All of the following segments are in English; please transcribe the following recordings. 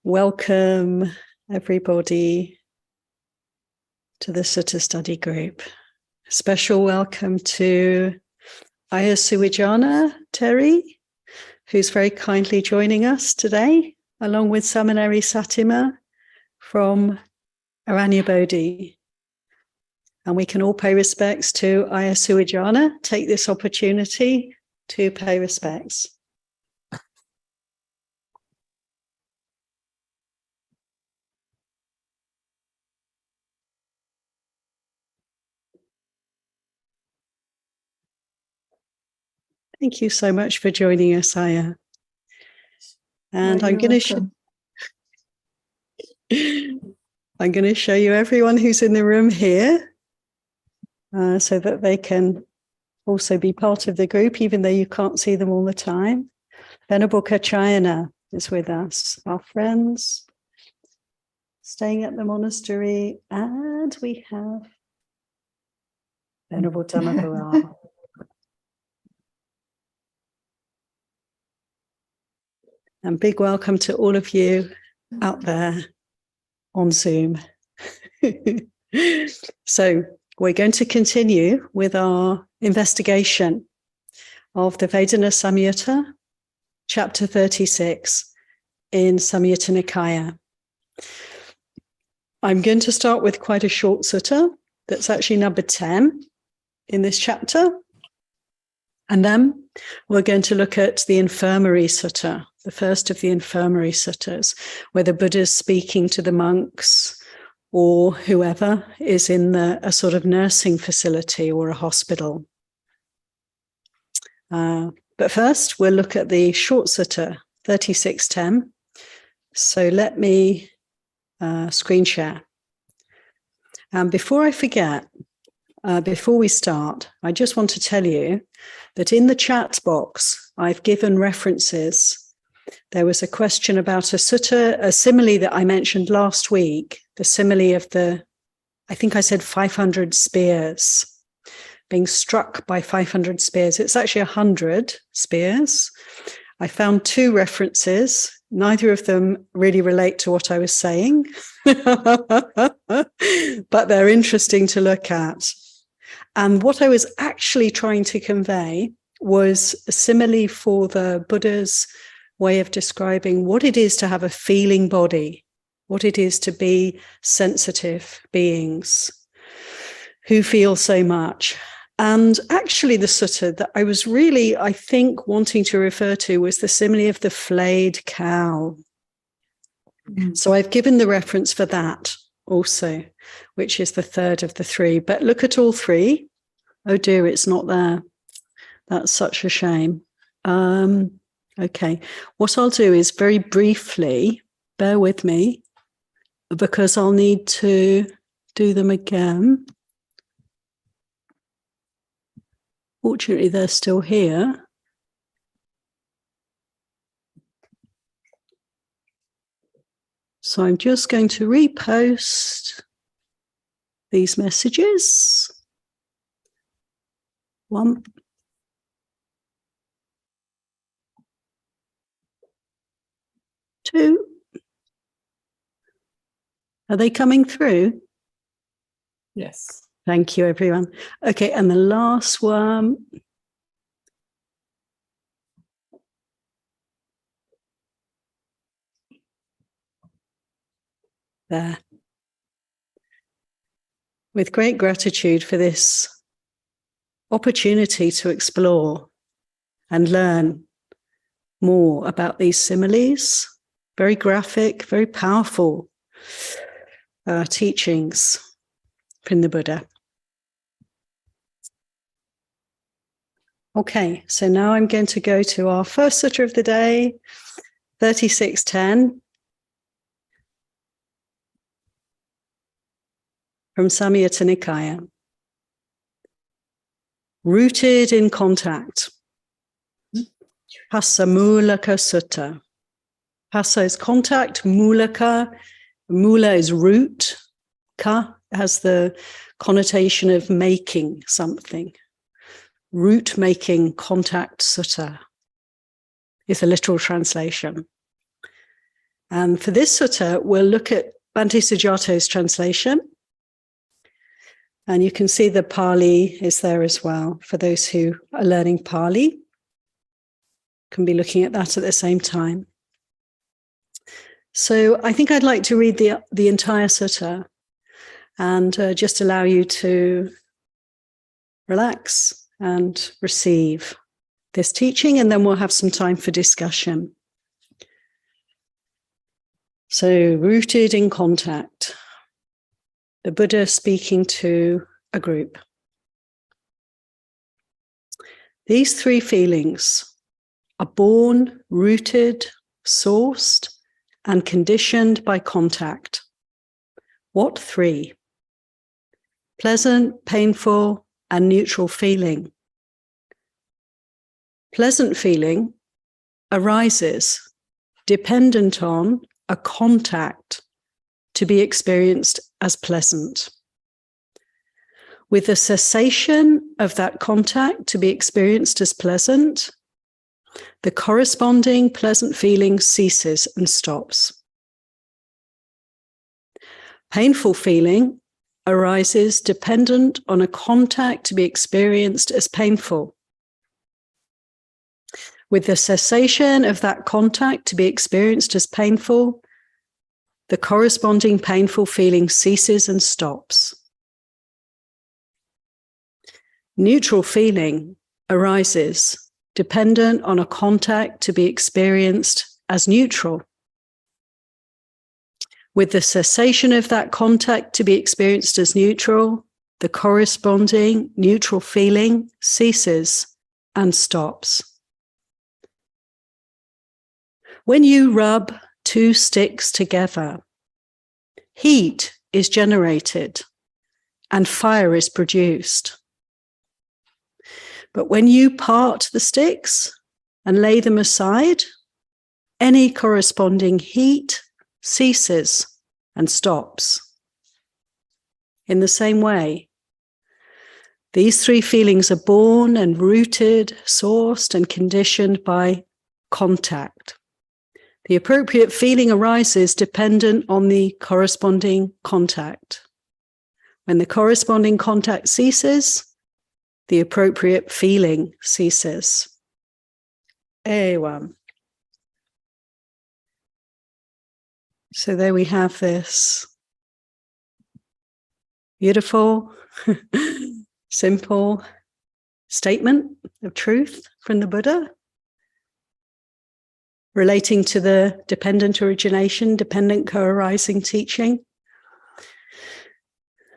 Welcome, everybody, to the Sutta study group. A special welcome to Ayya Terry, who's very kindly joining us today, along with Seminary Satima from Aranya Bodhi. And we can all pay respects to Ayya Suwijana. Take this opportunity to pay respects. Thank you so much for joining us, Ayya. And I'm going to show you everyone who's in the room here, so that they can also be part of the group, even though you can't see them all the time. Venerable Kachayana is with us, our friends staying at the monastery, and we have Venerable Dhammadharini. And big welcome to all of you out there on Zoom. So we're going to continue with our investigation of the Vedana Samyutta, chapter 36 in Samyutta Nikaya. I'm going to start with quite a short sutta that's actually number 10 in this chapter. And then we're going to look at the Infirmary Sutta, the first of the Infirmary Suttas, where the Buddha's speaking to the monks or whoever is in a sort of nursing facility or a hospital. But first, we'll look at the short sutta, 3610. So let me screen share. And before I forget, before we start, I just want to tell you that in the chat box, I've given references. There was a question about a sutta, a simile that I mentioned last week, the simile of I think I said 500 spears, being struck by 500 spears. It's actually 100 spears. I found two references. Neither of them really relate to what I was saying, but they're interesting to look at. And what I was actually trying to convey was a simile for the Buddha's way of describing what it is to have a feeling body, what it is to be sensitive beings who feel so much. And actually the sutta that I was really, I think, wanting to refer to was the simile of the flayed cow. So I've given the reference for that also, which is the third of the three. But look at all three. Oh dear, it's not there. That's such a shame. Okay, what I'll do is very briefly, bear with me, because I'll need to do them again. Fortunately, they're still here. So I'm just going to repost these messages. 1, 2. Are they coming through? Yes. Thank you, everyone. Okay, and the last one. There. With great gratitude for this opportunity to explore and learn more about these similes, very graphic, very powerful teachings from the Buddha. Okay, so now I'm going to go to our first sutta of the day, 3610, from Samyutta Nikaya. Rooted in contact. Phassa Mulaka Sutta. Phassa is contact, mulaka. Mula is root. Ka has the connotation of making something. Root making contact sutta is a literal translation. And for this sutta, we'll look at Bhante Sujato's translation. And you can see the Pali is there as well. For those who are learning Pali, can be looking at that at the same time. So I think I'd like to read the entire sutta and just allow you to relax and receive this teaching, and then we'll have some time for discussion. So, rooted in contact, the Buddha speaking to a group. These three feelings are born, rooted, sourced, and conditioned by contact. What three? Pleasant, painful, and neutral feeling. Pleasant feeling arises dependent on a contact to be experienced as pleasant. With the cessation of that contact to be experienced as pleasant, the corresponding pleasant feeling ceases and stops. Painful feeling arises dependent on a contact to be experienced as painful. With the cessation of that contact to be experienced as painful, the corresponding painful feeling ceases and stops. Neutral feeling arises dependent on a contact to be experienced as neutral. With the cessation of that contact to be experienced as neutral, the corresponding neutral feeling ceases and stops. When you rub two sticks together, heat is generated and fire is produced. But when you part the sticks and lay them aside, any corresponding heat ceases and stops. In the same way, these three feelings are born and rooted, sourced, and conditioned by contact. The appropriate feeling arises dependent on the corresponding contact. When the corresponding contact ceases, the appropriate feeling ceases. Ewa. So there we have this beautiful, simple statement of truth from the Buddha, relating to the dependent origination, dependent co-arising teaching.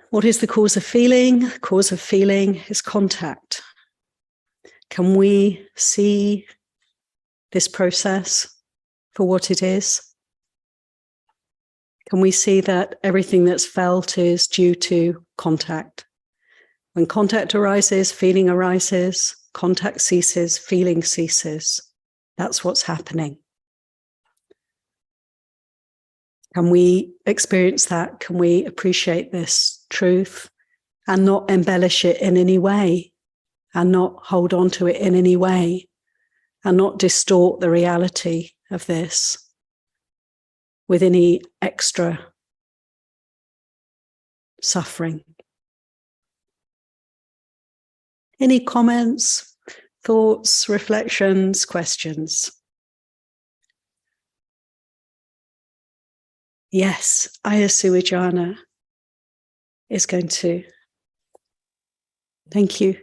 What is the cause of feeling? The cause of feeling is contact. Can we see this process for what it is? Can we see that everything that's felt is due to contact? When contact arises, feeling arises, contact ceases, feeling ceases. That's what's happening. Can we experience that? Can we appreciate this truth and not embellish it in any way, and not hold on to it in any way, and not distort the reality of this with any extra suffering? Any comments, thoughts, reflections, questions? Yes, Ayya Suwijana is going to, thank you,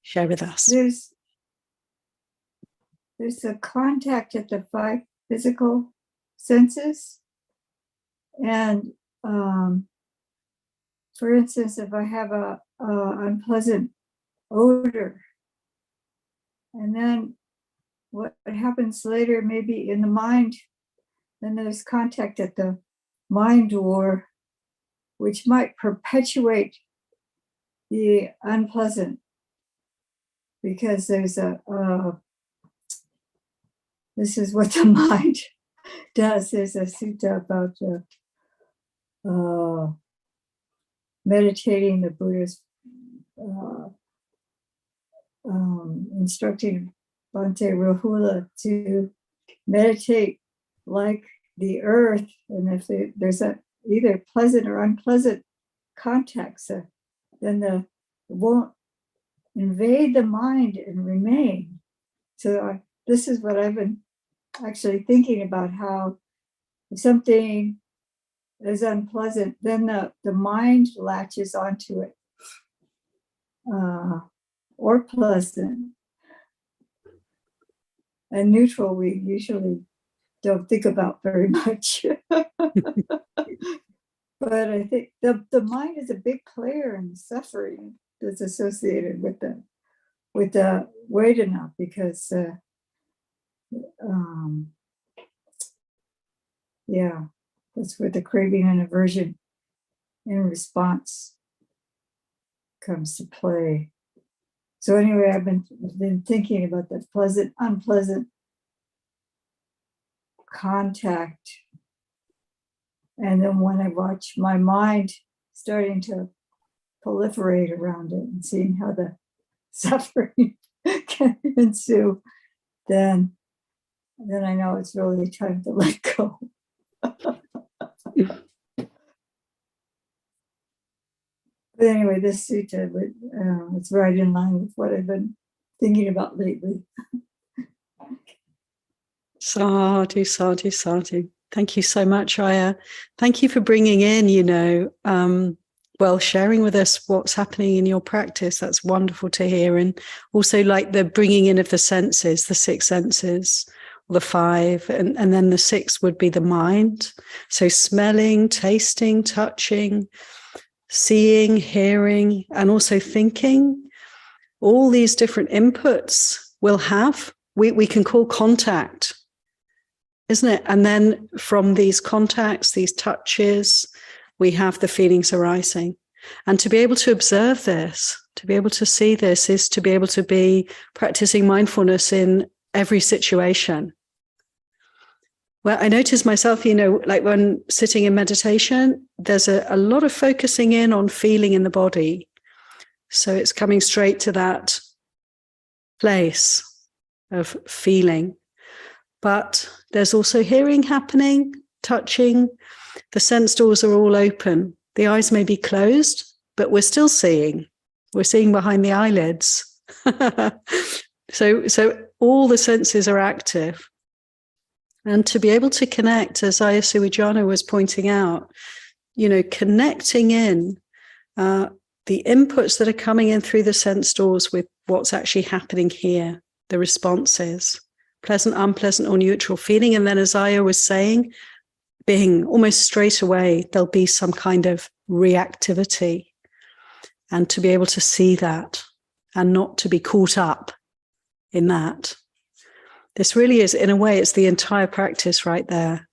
share with us. There's a contact at the five physical senses. And for instance, if I have a unpleasant odor, and then what happens later, maybe in the mind, then there's contact at the mind door, which might perpetuate the unpleasant, because there's this is what the mind does. There's a sutta about meditating. The Buddha's instructing Bhante Rahula to meditate like the earth, and if there's either pleasant or unpleasant context, then it won't invade the mind and remain. So this is what I've been actually thinking about, how if something is unpleasant, then the mind latches onto it, or pleasant. And neutral, we usually don't think about very much. But I think the mind is a big player in the suffering that's associated with the Vedana, because that's where the craving and aversion in response comes to play. So anyway, I've been thinking about the pleasant, unpleasant contact. And then when I watch my mind starting to proliferate around it and seeing how the suffering can ensue, then I know it's really time to let go. But anyway, this sutta, it's right in line with what I've been thinking about lately. Sadhu, sadhu, sadhu. Thank you so much, Ayya. Thank you for bringing in, sharing with us what's happening in your practice. That's wonderful to hear. And also like the bringing in of the senses, the 6 senses, or the 5, and then the 6 would be the mind. So smelling, tasting, touching, seeing, hearing, and also thinking. All these different inputs will have, we can call contact, isn't it? And then from these contacts, these touches, we have the feelings arising. And to be able to observe this, to be able to see this, is to be able to be practicing mindfulness in every situation. Well, I notice myself, like when sitting in meditation, there's a lot of focusing in on feeling in the body. So it's coming straight to that place of feeling. But there's also hearing happening, touching. The sense doors are all open. The eyes may be closed, but we're still seeing. We're seeing behind the eyelids. So all the senses are active. And to be able to connect, as Ayya Suwijana was pointing out, connecting in the inputs that are coming in through the sense doors with what's actually happening here, the responses, pleasant, unpleasant, or neutral feeling. And then, as Ayya was saying, being almost straight away, there'll be some kind of reactivity. And to be able to see that and not to be caught up in that. This really is, in a way, it's the entire practice right there.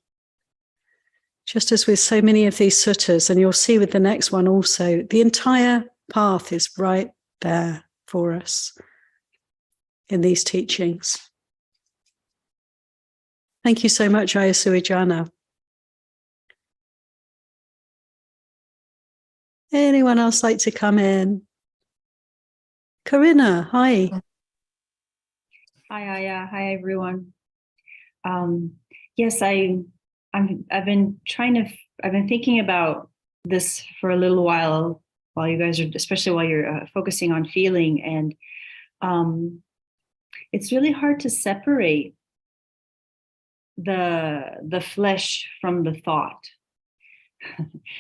Just as with so many of these suttas, and you'll see with the next one also, the entire path is right there for us in these teachings. Thank you so much, Ayya Suwijana. Anyone else like to come in? Corinna, hi. Hi, Ayya. Hi, everyone. Yes, I've been thinking about this for a little while you guys are, especially while you're focusing on feeling, and it's really hard to separate the flesh from the thought.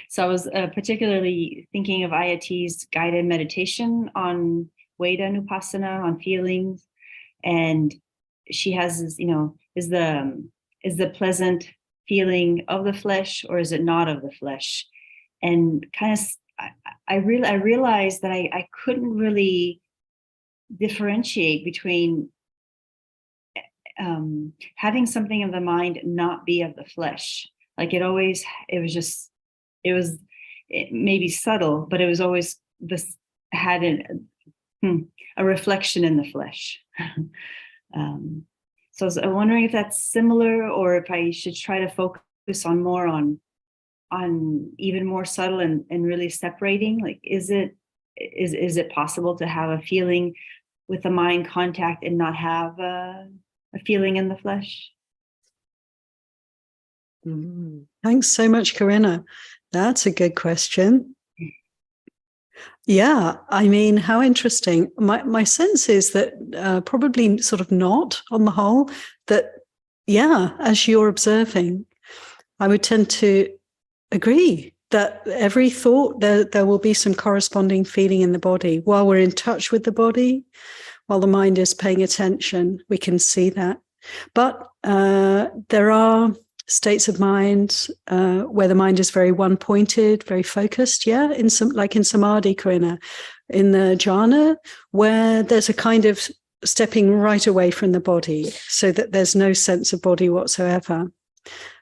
So I was particularly thinking of Ayya T's guided meditation on Vedanupassana, on feelings. And she has this, is the pleasant feeling of the flesh, or is it not of the flesh? And kind of, I realized that I couldn't really differentiate between having something of the mind not be of the flesh. Like it was maybe subtle, but it was always this had a reflection in the flesh. So I'm wondering if that's similar, or if I should try to focus more on even more subtle and really separating. Like, is it possible to have a feeling with the mind contact and not have a feeling in the flesh? Thanks so much, Corinna. That's a good question. Yeah, I mean, how interesting. My sense is that probably sort of not on the whole, that, yeah, as you're observing, I would tend to agree that every thought, there will be some corresponding feeling in the body. While we're in touch with the body, while the mind is paying attention, we can see that. But there are states of mind where the mind is very one-pointed, very focused, in some, like in samadhi, Corinna, in the jhana, where there's a kind of stepping right away from the body, so that there's no sense of body whatsoever.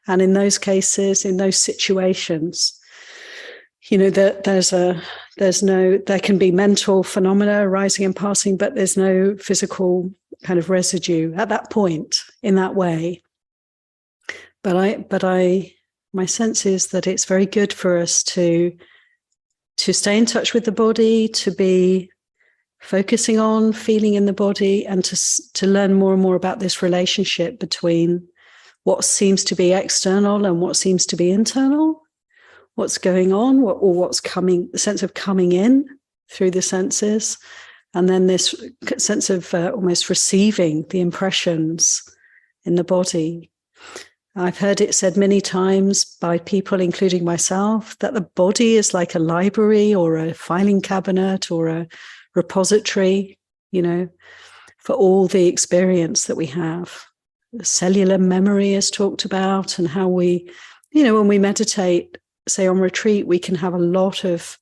And in those cases, in those situations, there can be mental phenomena arising and passing, but there's no physical kind of residue at that point in that way. But my sense is that it's very good for us to stay in touch with the body, to be focusing on feeling in the body, and to learn more and more about this relationship between what seems to be external and what seems to be internal, what's going on, or what's coming, the sense of coming in through the senses, and then this sense of almost receiving the impressions in the body. I've heard it said many times by people, including myself, that the body is like a library or a filing cabinet or a repository, for all the experience that we have. The cellular memory is talked about, and how we, when we meditate, say on retreat, we can have a lot of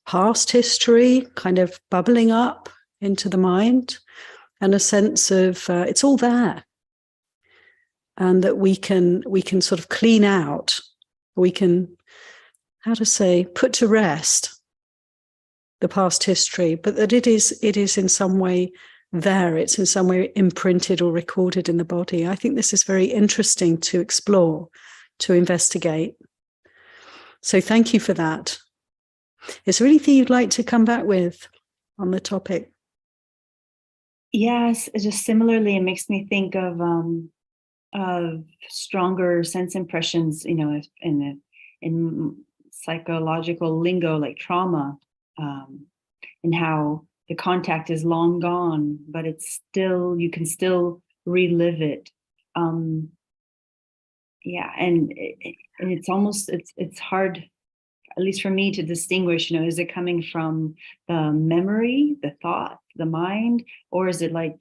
past history kind of bubbling up into the mind, and a sense of it's all there. And that we can sort of clean out, we can, put to rest the past history, but that it is in some way there, it's in some way imprinted or recorded in the body. I think this is very interesting to explore, to investigate. So thank you for that. Is there anything you'd like to come back with on the topic? Yes, just similarly, it makes me think of stronger sense impressions, in psychological lingo, like trauma, and how the contact is long gone, but it's still, you can still relive it. And it's almost, it's hard, at least for me, to distinguish, is it coming from the memory, the thought, the mind, or is it like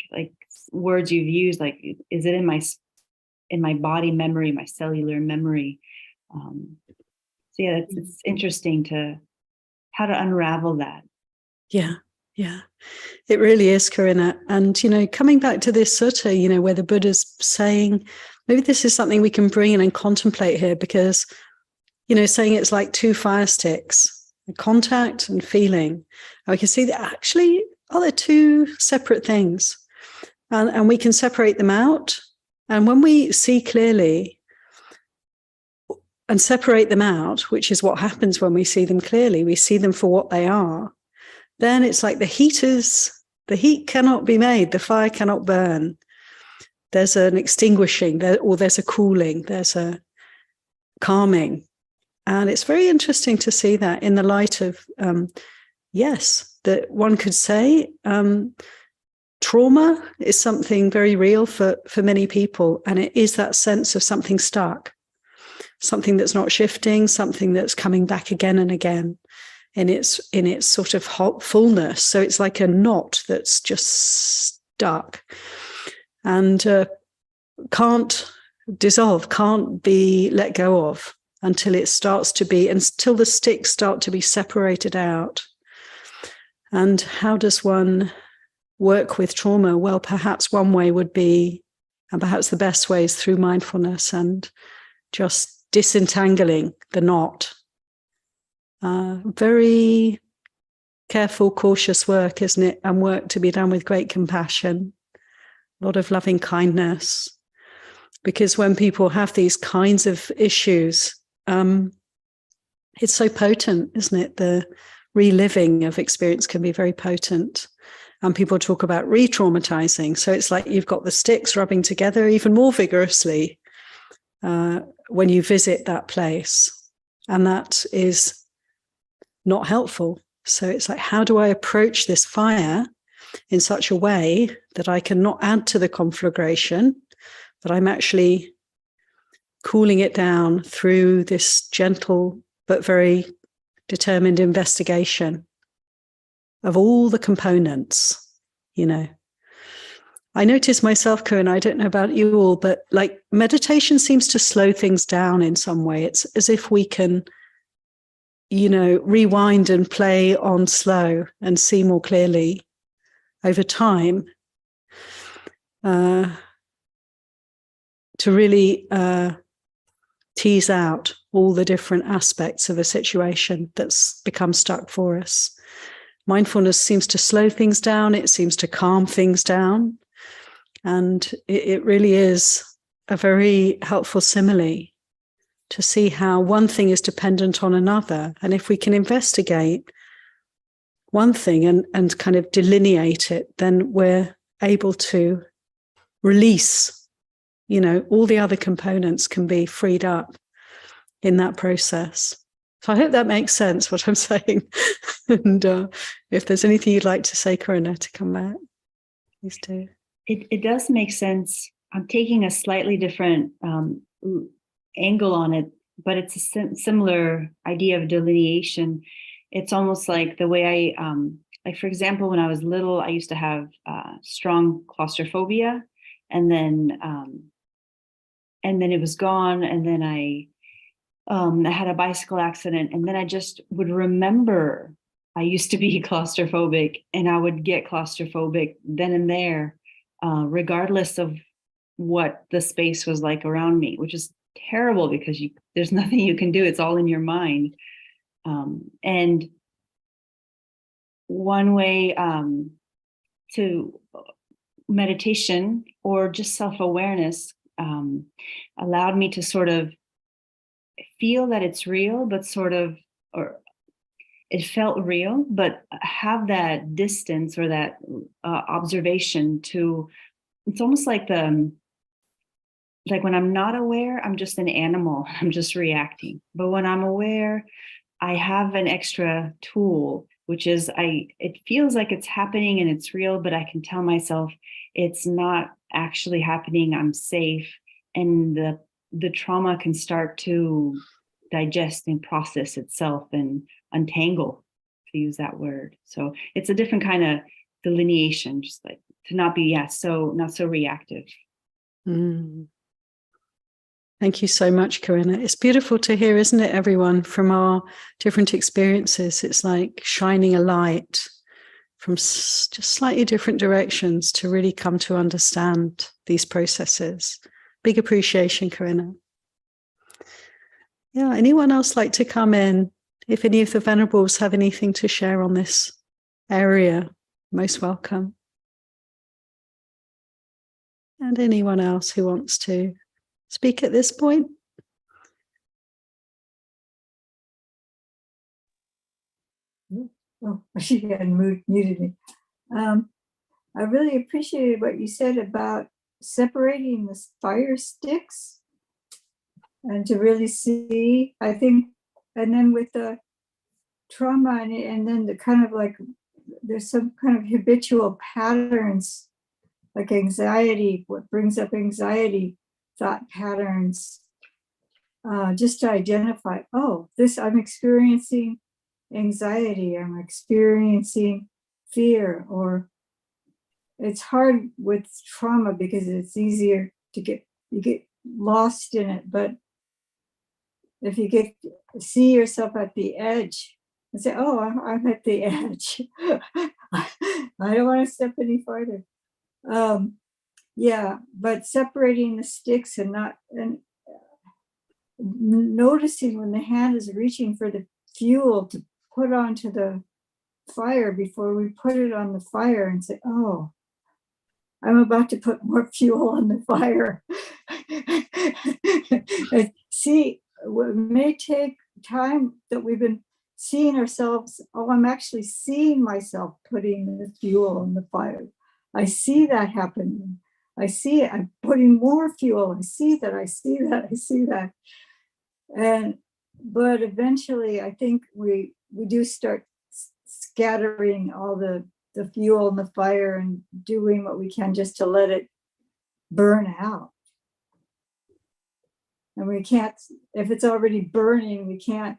words you've used, like, is it in my body memory, my cellular memory? It's interesting how to unravel that. Yeah, it really is, Corinna. And, coming back to this sutta, where the Buddha's saying, maybe this is something we can bring in and contemplate here, because, saying it's like two fire sticks, contact and feeling. And we can see that actually, they're two separate things. And we can separate them out. And when we see clearly and separate them out, which is what happens when we see them clearly, we see them for what they are, then it's like the heat cannot be made, the fire cannot burn. There's an extinguishing, or there's a cooling, there's a calming. And it's very interesting to see that in the light of, that one could say trauma is something very real for many people. And it is that sense of something stuck, something that's not shifting, something that's coming back again and again in its sort of fullness. So it's like a knot that's just stuck and can't dissolve, can't be let go of until it starts to be, until the sticks start to be separated out. And how does one work with trauma? Well, perhaps one way would be, and perhaps the best way, is through mindfulness and just disentangling the knot. Very careful, cautious work, isn't it? And work to be done with great compassion, a lot of loving kindness. Because when people have these kinds of issues, it's so potent, isn't it? The reliving of experience can be very potent. And people talk about re-traumatizing. So it's like you've got the sticks rubbing together even more vigorously. when you visit that place, and that is not helpful. So it's like, how do I approach this fire in such a way that I can not add to the conflagration, but I'm actually cooling it down through this gentle but very determined investigation of all the components, you know. I notice myself, Corinne, I don't know about you all, but like meditation seems to slow things down in some way. It's as if we can, you know, rewind and play on slow and see more clearly over time, to really tease out all the different aspects of a situation that's become stuck for us. Mindfulness seems to slow things down. It seems to calm things down. And it really is a very helpful simile to see how one thing is dependent on another. And if we can investigate one thing and kind of delineate it, then we're able to release, you know, all the other components can be freed up in that process. So I hope that makes sense, what I'm saying. And if there's anything you'd like to say, Corinna, to come back, please do. It does make sense. I'm taking a slightly different angle on it, but it's a similar idea of delineation. It's almost like the way I, like for example, when I was little, I used to have strong claustrophobia, and then it was gone, and then I had a bicycle accident, and then I just would remember I used to be claustrophobic, and I would get claustrophobic then and there, regardless of what the space was like around me, which is terrible because there's nothing you can do. It's all in your mind. And one way to meditation or just self-awareness allowed me to sort of feel that it's real, but or it felt real, but have that distance or that observation to, it's almost like like when I'm not aware, I'm just an animal, I'm just reacting. But when I'm aware, I have an extra tool, which is it feels like it's happening and it's real, but I can tell myself it's not actually happening, I'm safe. And the trauma can start to digest and process itself and untangle, to use that word. So it's a different kind of delineation, just like to not be, not so reactive. Mm. Thank you so much, Corinna. It's beautiful to hear, isn't it, everyone, from our different experiences. It's like shining a light from just slightly different directions to really come to understand these processes. Big appreciation, Corinna. Yeah, anyone else like to come in? If any of the Venerables have anything to share on this area, most welcome. And anyone else who wants to speak at this point? Oh, she had muted me. I really appreciated what you said about separating the fire sticks and to really see, I think, and then with the trauma and then the kind of like, there's some kind of habitual patterns, like anxiety, what brings up anxiety, thought patterns, just to identify, oh, I'm experiencing anxiety, I'm experiencing fear, or it's hard with trauma because it's easier to you get lost in it. But if you see yourself at the edge and say, oh, I'm at the edge. I don't want to step any farther. Yeah, but separating the sticks and noticing when the hand is reaching for the fuel to put onto the fire before we put it on the fire and say, oh, I'm about to put more fuel on the fire. See, it may take time that we've been seeing ourselves. Oh, I'm actually seeing myself putting the fuel on the fire. I see that happening. I see it. I'm putting more fuel. I see that, I see that, I see that. But eventually I think we do start scattering all the fuel and the fire and doing what we can just to let it burn out. And we can't, if it's already burning, we can't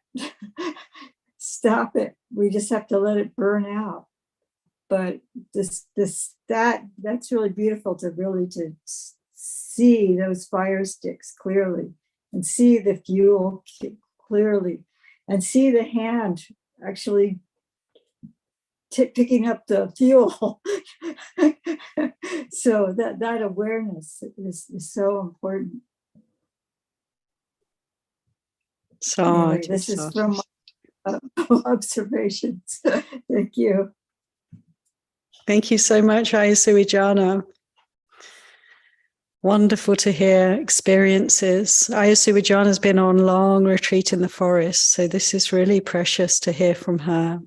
stop it. We just have to let it burn out. But that's really beautiful to really to see those fire sticks clearly and see the fuel clearly and see the hand actually picking up the fuel. So that awareness is so important. So anyway, this is from my observations. Thank you. Thank you so much, Ayya Suwijana. Wonderful to hear experiences. Ayya Suwijana has been on long retreat in the forest, so this is really precious to hear from her.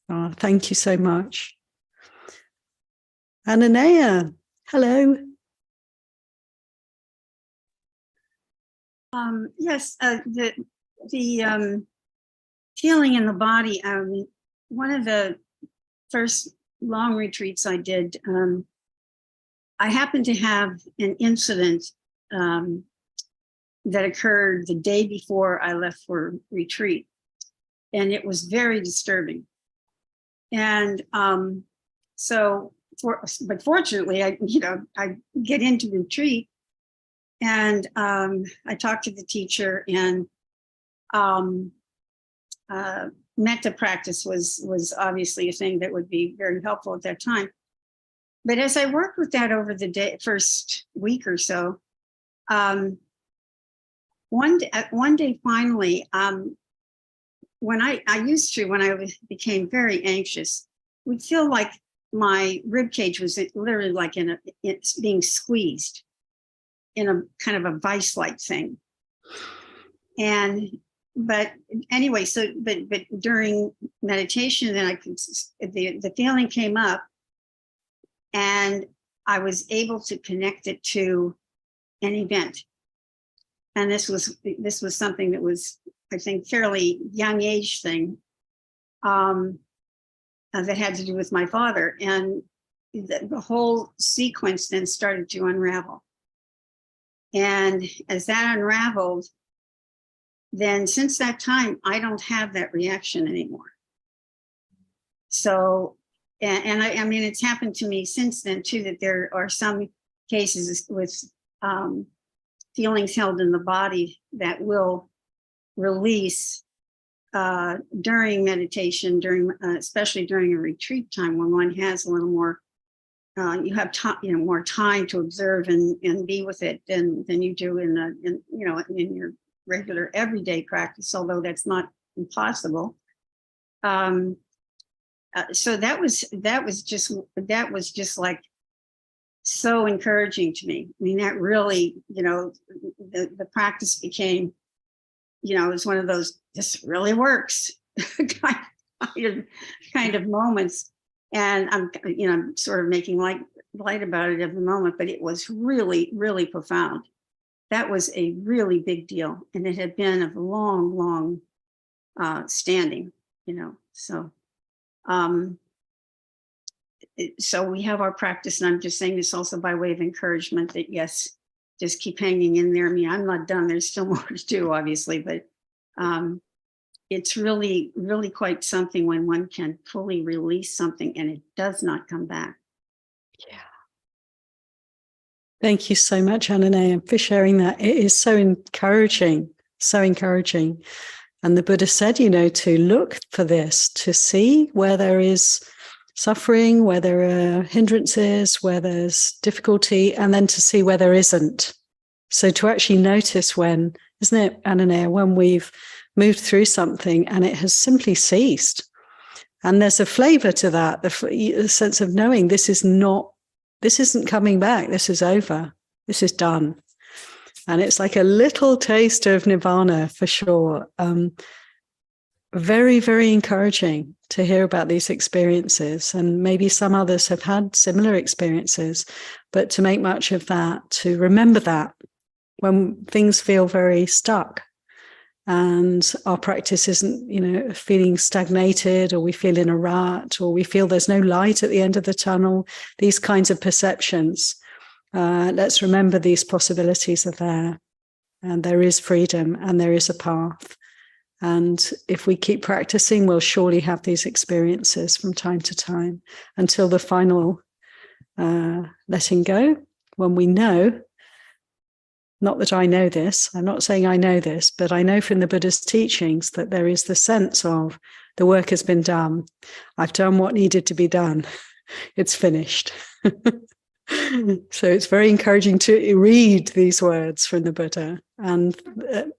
Oh, thank you so much. Ananaya, hello. Yes, the feeling in the body. One of the first long retreats I did, I happened to have an incident that occurred the day before I left for retreat, and it was very disturbing. And but fortunately, I get into retreat, and I talked to the teacher, and metta practice was obviously a thing that would be very helpful at that time. But as I worked with that over the first week or so, one day finally, when I became very anxious, would feel like my rib cage was literally like it's being squeezed in a kind of a vice-like thing. But anyway, but during meditation, then the feeling came up, and I was able to connect it to an event. And this was something that was, I think, fairly young age thing that had to do with my father. And the whole sequence then started to unravel. And as that unraveled, then since that time, I don't have that reaction anymore. So, and I mean, it's happened to me since then too, that there are some cases with feelings held in the body that will release during meditation, especially during a retreat time when one has a little more, you have more time to observe and be with it than you do in your regular everyday practice, although that's not impossible. So that was just like so encouraging to me. I mean, that really, the practice became, it was one of those, this really works kind of moments. And I'm sort of making light about it at the moment, but it was really, really profound. That was a really big deal. And it had been of long standing, so we have our practice, and I'm just saying this also by way of encouragement that yes, just keep hanging in there. I mean, I'm not done. There's still more to do, obviously, but it's really, really quite something when one can fully release something and it does not come back. Yeah. Thank you so much, Ananaya, for sharing that. It is so encouraging, so encouraging. And the Buddha said, to look for this, to see where there is suffering, where there are hindrances, where there's difficulty, and then to see where there isn't. So to actually notice when, isn't it, Ananaya, when we've moved through something and it has simply ceased. And there's a flavor to that, the sense of knowing this isn't coming back, this is over, this is done. And it's like a little taste of nirvana for sure. very, very encouraging to hear about these experiences. And maybe some others have had similar experiences, but to make much of that, to remember that when things feel very stuck and our practice isn't, feeling stagnated, or we feel in a rut, or we feel there's no light at the end of the tunnel, these kinds of perceptions. Let's remember these possibilities are there, and there is freedom, and there is a path. And if we keep practicing, we'll surely have these experiences from time to time until the final letting go, when we know, not that I know this, I'm not saying I know this, but I know from the Buddha's teachings that there is the sense of the work has been done. I've done what needed to be done. It's finished. So it's very encouraging to read these words from the Buddha, and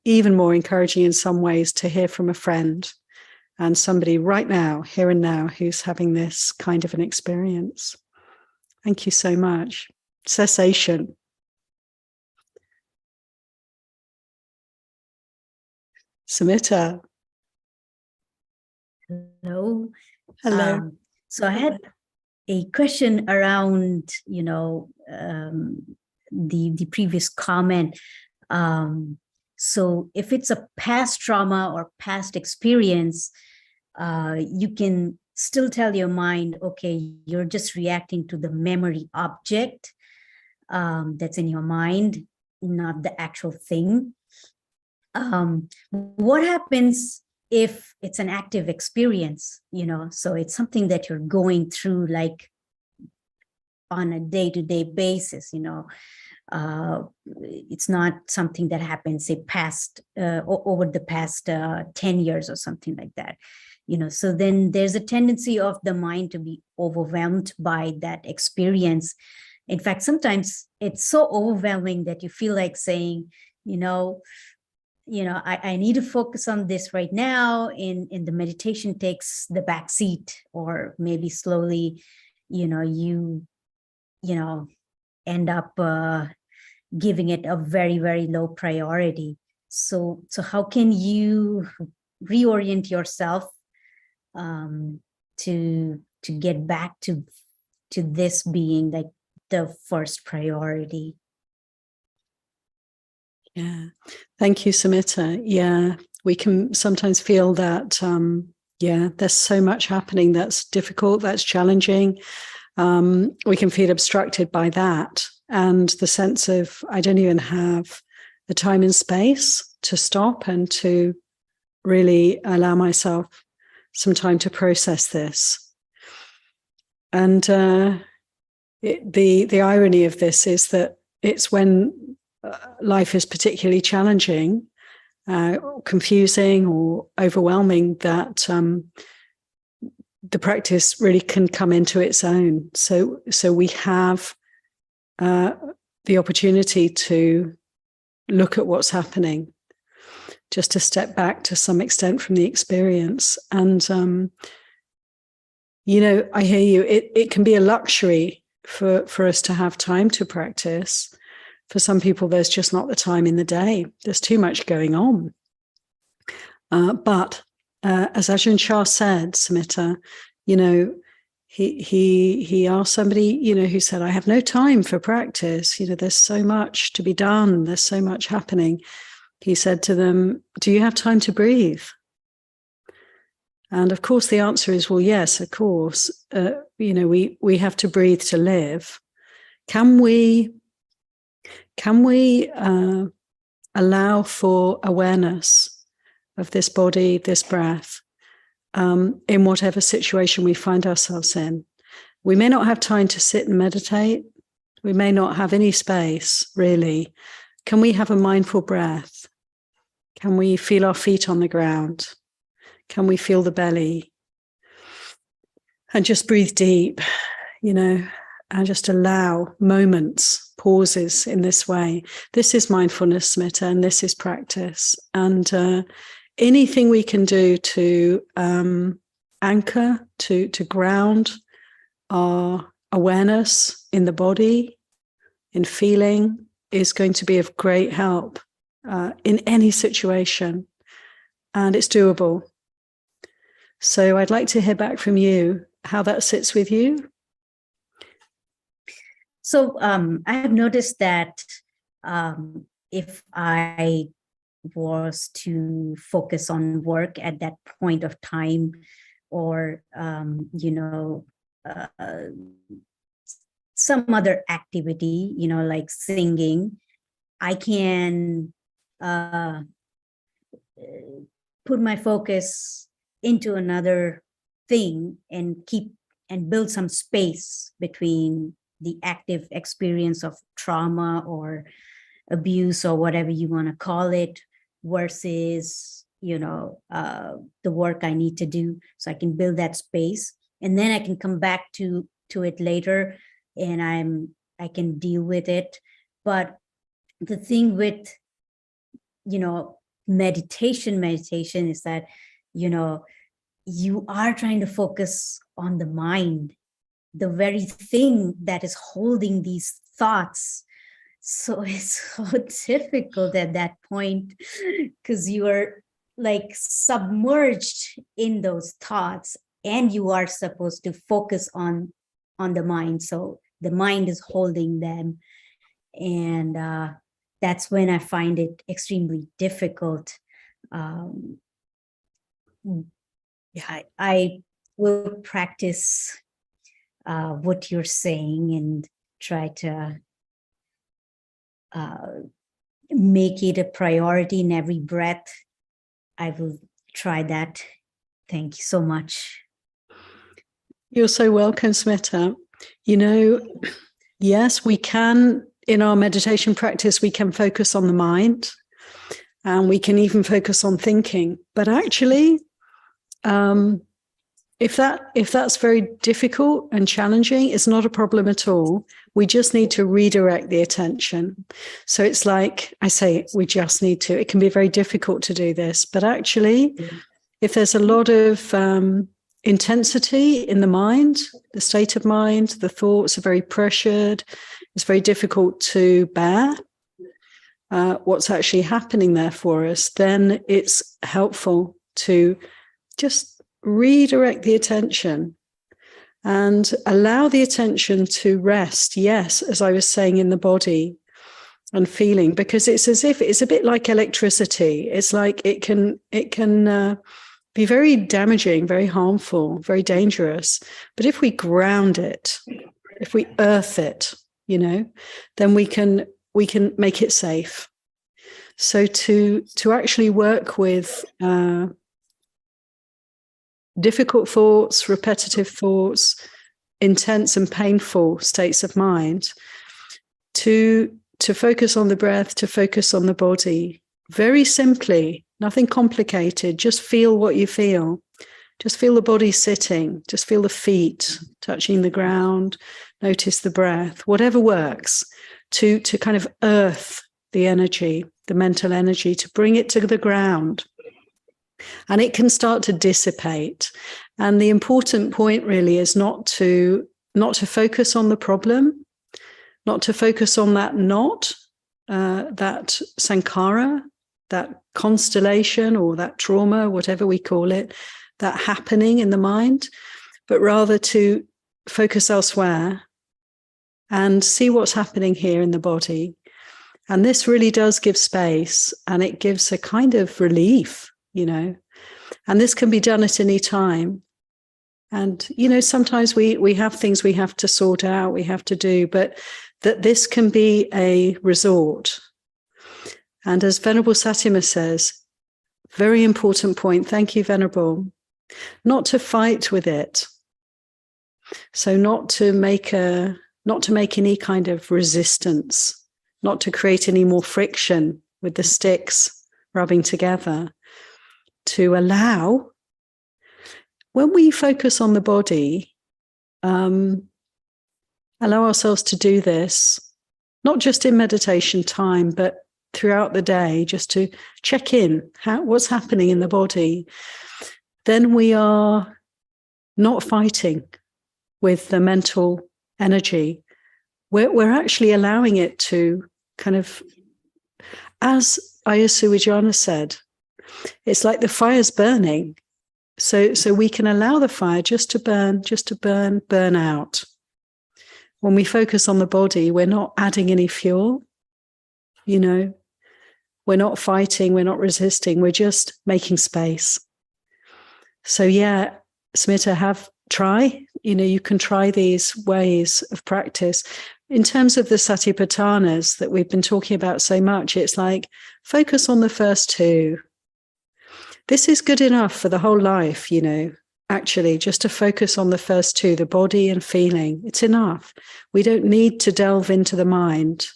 even more encouraging in some ways to hear from a friend and somebody right now, here and now, who's having this kind of an experience. Thank you so much. Cessation. Samyutta. Hello. Hello. So I had a question around, the previous comment. So if it's a past trauma or past experience, you can still tell your mind, okay, you're just reacting to the memory object that's in your mind, not the actual thing. What happens if it's an active experience, so it's something that you're going through like on a day-to-day basis, it's not something that happens, say, over the past 10 years or something like that, so then there's a tendency of the mind to be overwhelmed by that experience. In fact, sometimes it's so overwhelming that you feel like saying, I need to focus on this right now, and the meditation takes the back seat, or maybe slowly, you end up giving it a very, very low priority. So how can you reorient yourself to get back to this being like the first priority? Yeah, thank you, Samyutta. Yeah, we can sometimes feel that, there's so much happening that's difficult, that's challenging. We can feel obstructed by that, and the sense of, I don't even have the time and space to stop and to really allow myself some time to process this. And the irony of this is that it's when life is particularly challenging, confusing, or overwhelming that the practice really can come into its own. So we have the opportunity to look at what's happening, just to step back to some extent from the experience. And I hear you. It can be a luxury for us to have time to practice. For some people, there's just not the time in the day. There's too much going on. But as Ajahn Chah said, Samyutta, he asked somebody, who said, I have no time for practice. There's so much to be done. There's so much happening. He said to them, do you have time to breathe? And of course, the answer is, well, yes, of course. We have to breathe to live. Can we allow for awareness of this body, this breath, in whatever situation we find ourselves in? We may not have time to sit and meditate. We may not have any space, really. Can we have a mindful breath? Can we feel our feet on the ground? Can we feel the belly? And just breathe deep, and just allow moments, pauses in this way. This is mindfulness, Samyutta, and this is practice. And anything we can do to anchor, to ground our awareness in the body, in feeling, is going to be of great help in any situation. And it's doable. So I'd like to hear back from you, how that sits with you. So I have noticed that if I was to focus on work at that point of time, or some other activity, like singing, I can put my focus into another thing and build some space between the active experience of trauma or abuse or whatever you want to call it versus the work I need to do. So I can build that space, and then I can come back to it later, and I can deal with it. But the thing with meditation is that you are trying to focus on the mind, the very thing that is holding these thoughts. So it's so difficult at that point, because you are like submerged in those thoughts, and you are supposed to focus on the mind. So the mind is holding them, and that's when I find it extremely difficult. I will practice what you're saying and try to make it a priority in every breath. I will try that. Thank you so much. You're so welcome, Smita. Yes, we can, in our meditation practice, we can focus on the mind, and we can even focus on thinking. But actually, if that's very difficult and challenging, it's not a problem at all. We just need to redirect the attention. So it's like I say, we just need to. It can be very difficult to do this, but actually, if there's a lot of intensity in the mind, the state of mind, the thoughts are very pressured, it's very difficult to bear what's actually happening there for us, then it's helpful to just redirect the attention and allow the attention to rest, yes, as I was saying, in the body and feeling, because it's as if it's a bit like electricity. It's like it can be very damaging, very harmful, very dangerous. But if we ground it, if we earth it, then we can make it safe. So to actually work with difficult thoughts, repetitive thoughts, intense and painful states of mind, to focus on the breath, to focus on the body, very simply, nothing complicated, just feel what you feel. Just feel the body sitting, just feel the feet touching the ground, notice the breath, whatever works, to kind of earth the energy, the mental energy, to bring it to the ground. And it can start to dissipate. And the important point really is not to focus on the problem, not to focus on that knot, that sankhara, that constellation or that trauma, whatever we call it, that happening in the mind, but rather to focus elsewhere and see what's happening here in the body. And this really does give space, and it gives a kind of relief, and this can be done at any time. And, sometimes we have things we have to sort out, we have to do, but that this can be a resort. And as Venerable Satima says, very important point, thank you, Venerable, not to fight with it. So not to make any kind of resistance, not to create any more friction with the sticks rubbing together, to allow, when we focus on the body, allow ourselves to do this, not just in meditation time, but throughout the day, just to check in, what's happening in the body. Then we are not fighting with the mental energy. We're actually allowing it to kind of, as Ayya Suwijana said, it's like the fire's burning. So we can allow the fire just to burn out. When we focus on the body, we're not adding any fuel, you know, we're not fighting, we're not resisting, we're just making space. So yeah, Samyutta, try, you know, you can try these ways of practice. In terms of the Satipatthanas that we've been talking about so much, it's like focus on the first two. This is good enough for the whole life, you know, actually, just to focus on the first two, the body and feeling. It's enough. We don't need to delve into the mind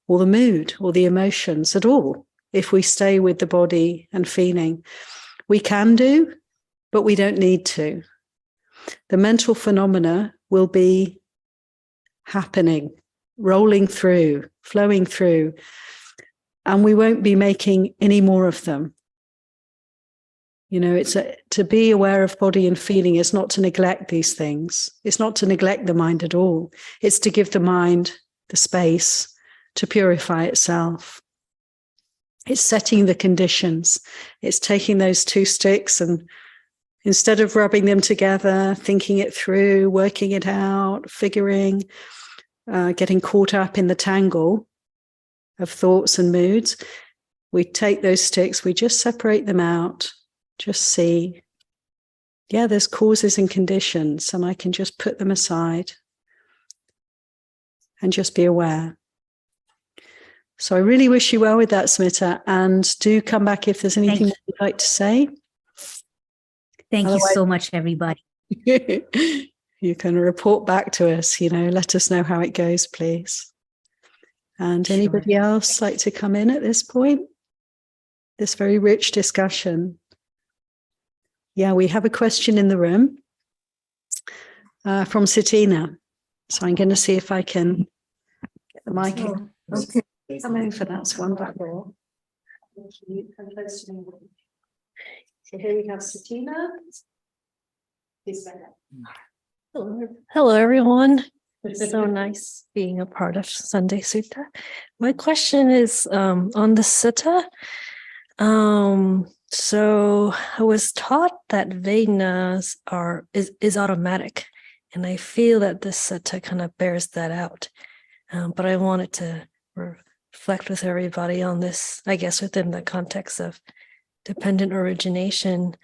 or the mood or the emotions at all if we stay with the body and feeling. We can do, but we don't need to. The mental phenomena will be happening, rolling through, flowing through, and we won't be making any more of them. You know, to be aware of body and feeling is not to neglect these things. It's not to neglect the mind at all. It's to give the mind the space to purify itself. It's setting the conditions. It's taking those two sticks and instead of rubbing them together, thinking it through, working it out, figuring, getting caught up in the tangle of thoughts and moods, we take those sticks, we just separate them out, just see, yeah, there's causes and conditions, and I can just put them aside and just be aware. So I really wish you well with that, Samyutta, and do come back if there's anything you'd like to say. Thank you so much, everybody. You can report back to us, you know, let us know how it goes, please. And Sure. anybody else like to come in at this point? This very rich discussion. Yeah, we have a question in the room from Satina. So I'm going to see if I can get the mic in. Okay. Come over, that's wonderful. So here we have Satina. Hello, everyone. It's so nice being a part of Sunday Sutta. My question is on the Sutta. So I was taught that Vedanas is automatic, and I feel that this Sutta kind of bears that out. But I wanted to reflect with everybody on this, I guess, within the context of dependent origination.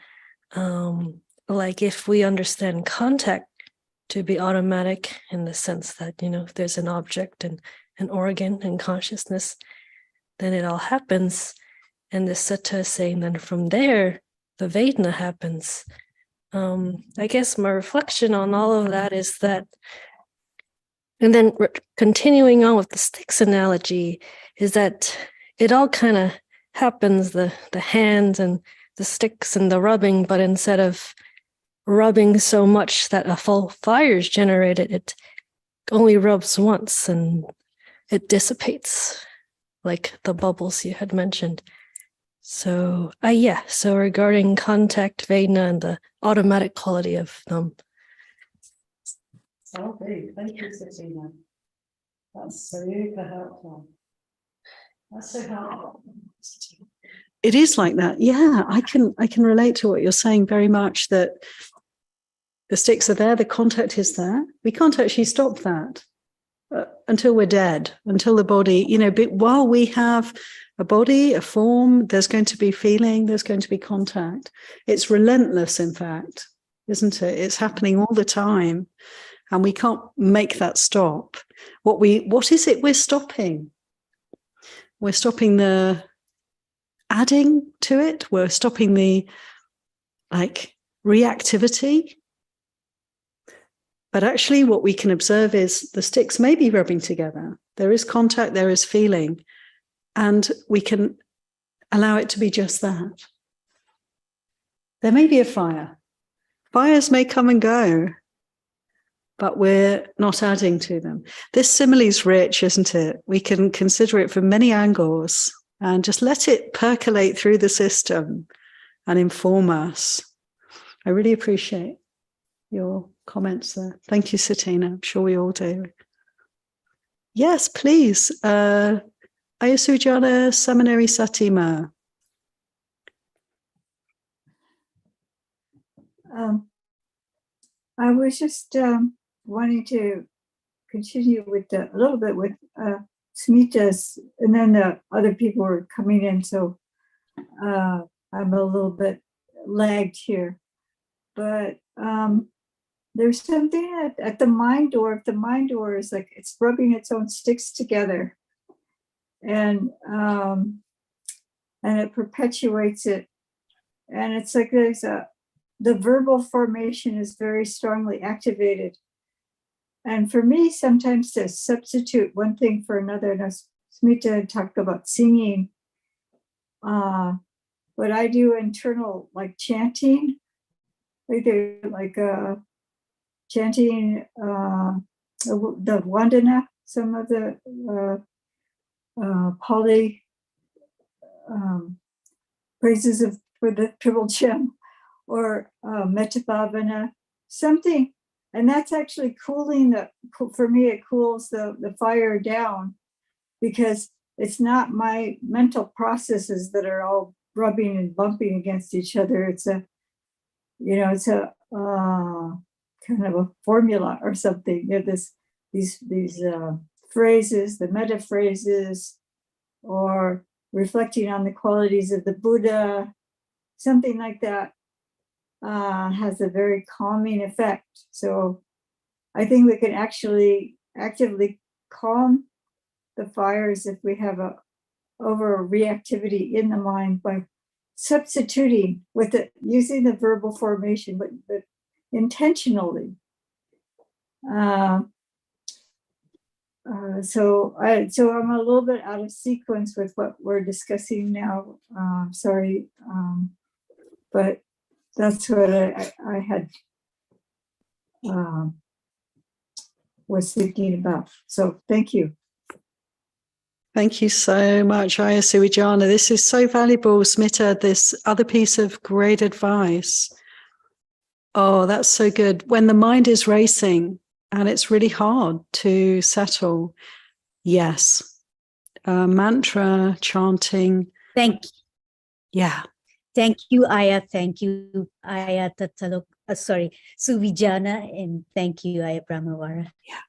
Like if we understand contact to be automatic in the sense that, you know, if there's an object and an organ and consciousness, then it all happens. And the Sutta is saying then from there, the Vedana happens. I guess my reflection on all of that is that, and then continuing on with the sticks analogy, is that it all kind of happens, the hands and the sticks and the rubbing, but instead of rubbing so much that a full fire is generated, it only rubs once and it dissipates, like the bubbles you had mentioned. So so regarding contact, Vedana, and the automatic quality of them. Okay, thank you, Satina. That's super helpful. That's so helpful. It is like that. Yeah, I can relate to what you're saying very much, that the sticks are there, the contact is there. We can't actually stop that until we're dead, until the body, you know, but while we have a body, a form, there's going to be feeling, there's going to be contact. It's relentless, in fact, isn't it? It's happening all the time, and we can't make that stop. What is it we're stopping? We're stopping the adding to it. We're stopping the reactivity. But actually what we can observe is the sticks may be rubbing together. There is contact, there is feeling, and we can allow it to be just that. There may be a fire. Fires may come and go, but we're not adding to them. This simile is rich, isn't it? We can consider it from many angles and just let it percolate through the system and inform us. I really appreciate your comments there. Thank you, Satina. I'm sure we all do. Yes, please. Ayasujana Seminary Satima. I was just wanting to continue with a little bit with Smita's, and then the other people were coming in, so I'm a little bit lagged here. But there's something at the mind door. If the mind door is like it's rubbing its own sticks together, and it perpetuates it, and it's like the verbal formation is very strongly activated. And for me, sometimes to substitute one thing for another, and Smita talked about singing, but I do internal like chanting, like chanting the Vandana, some of the Pali praises for the Triple Gem, or Metta Bhavana, something. And that's actually cooling for me, it cools the fire down, because it's not my mental processes that are all rubbing and bumping against each other. It's a kind of a formula or something. These phrases, the metta phrases, or reflecting on the qualities of the Buddha, something like that, has a very calming effect. So I think we can actually actively calm the fires if we have over reactivity in the mind by substituting with it, using the verbal formation, but intentionally. So I'm a little bit out of sequence with what we're discussing now. Sorry, but that's what I had was thinking about. So thank you. Thank you so much, Ayya Suwijana. This is so valuable, Smita, this other piece of great advice. Oh, that's so good. When the mind is racing and it's really hard to settle, yes, mantra, chanting. Thank you. Yeah. Thank you, Ayya. Thank you, Ayya Suwijana, and thank you, Ayya Brahmavara. Yeah.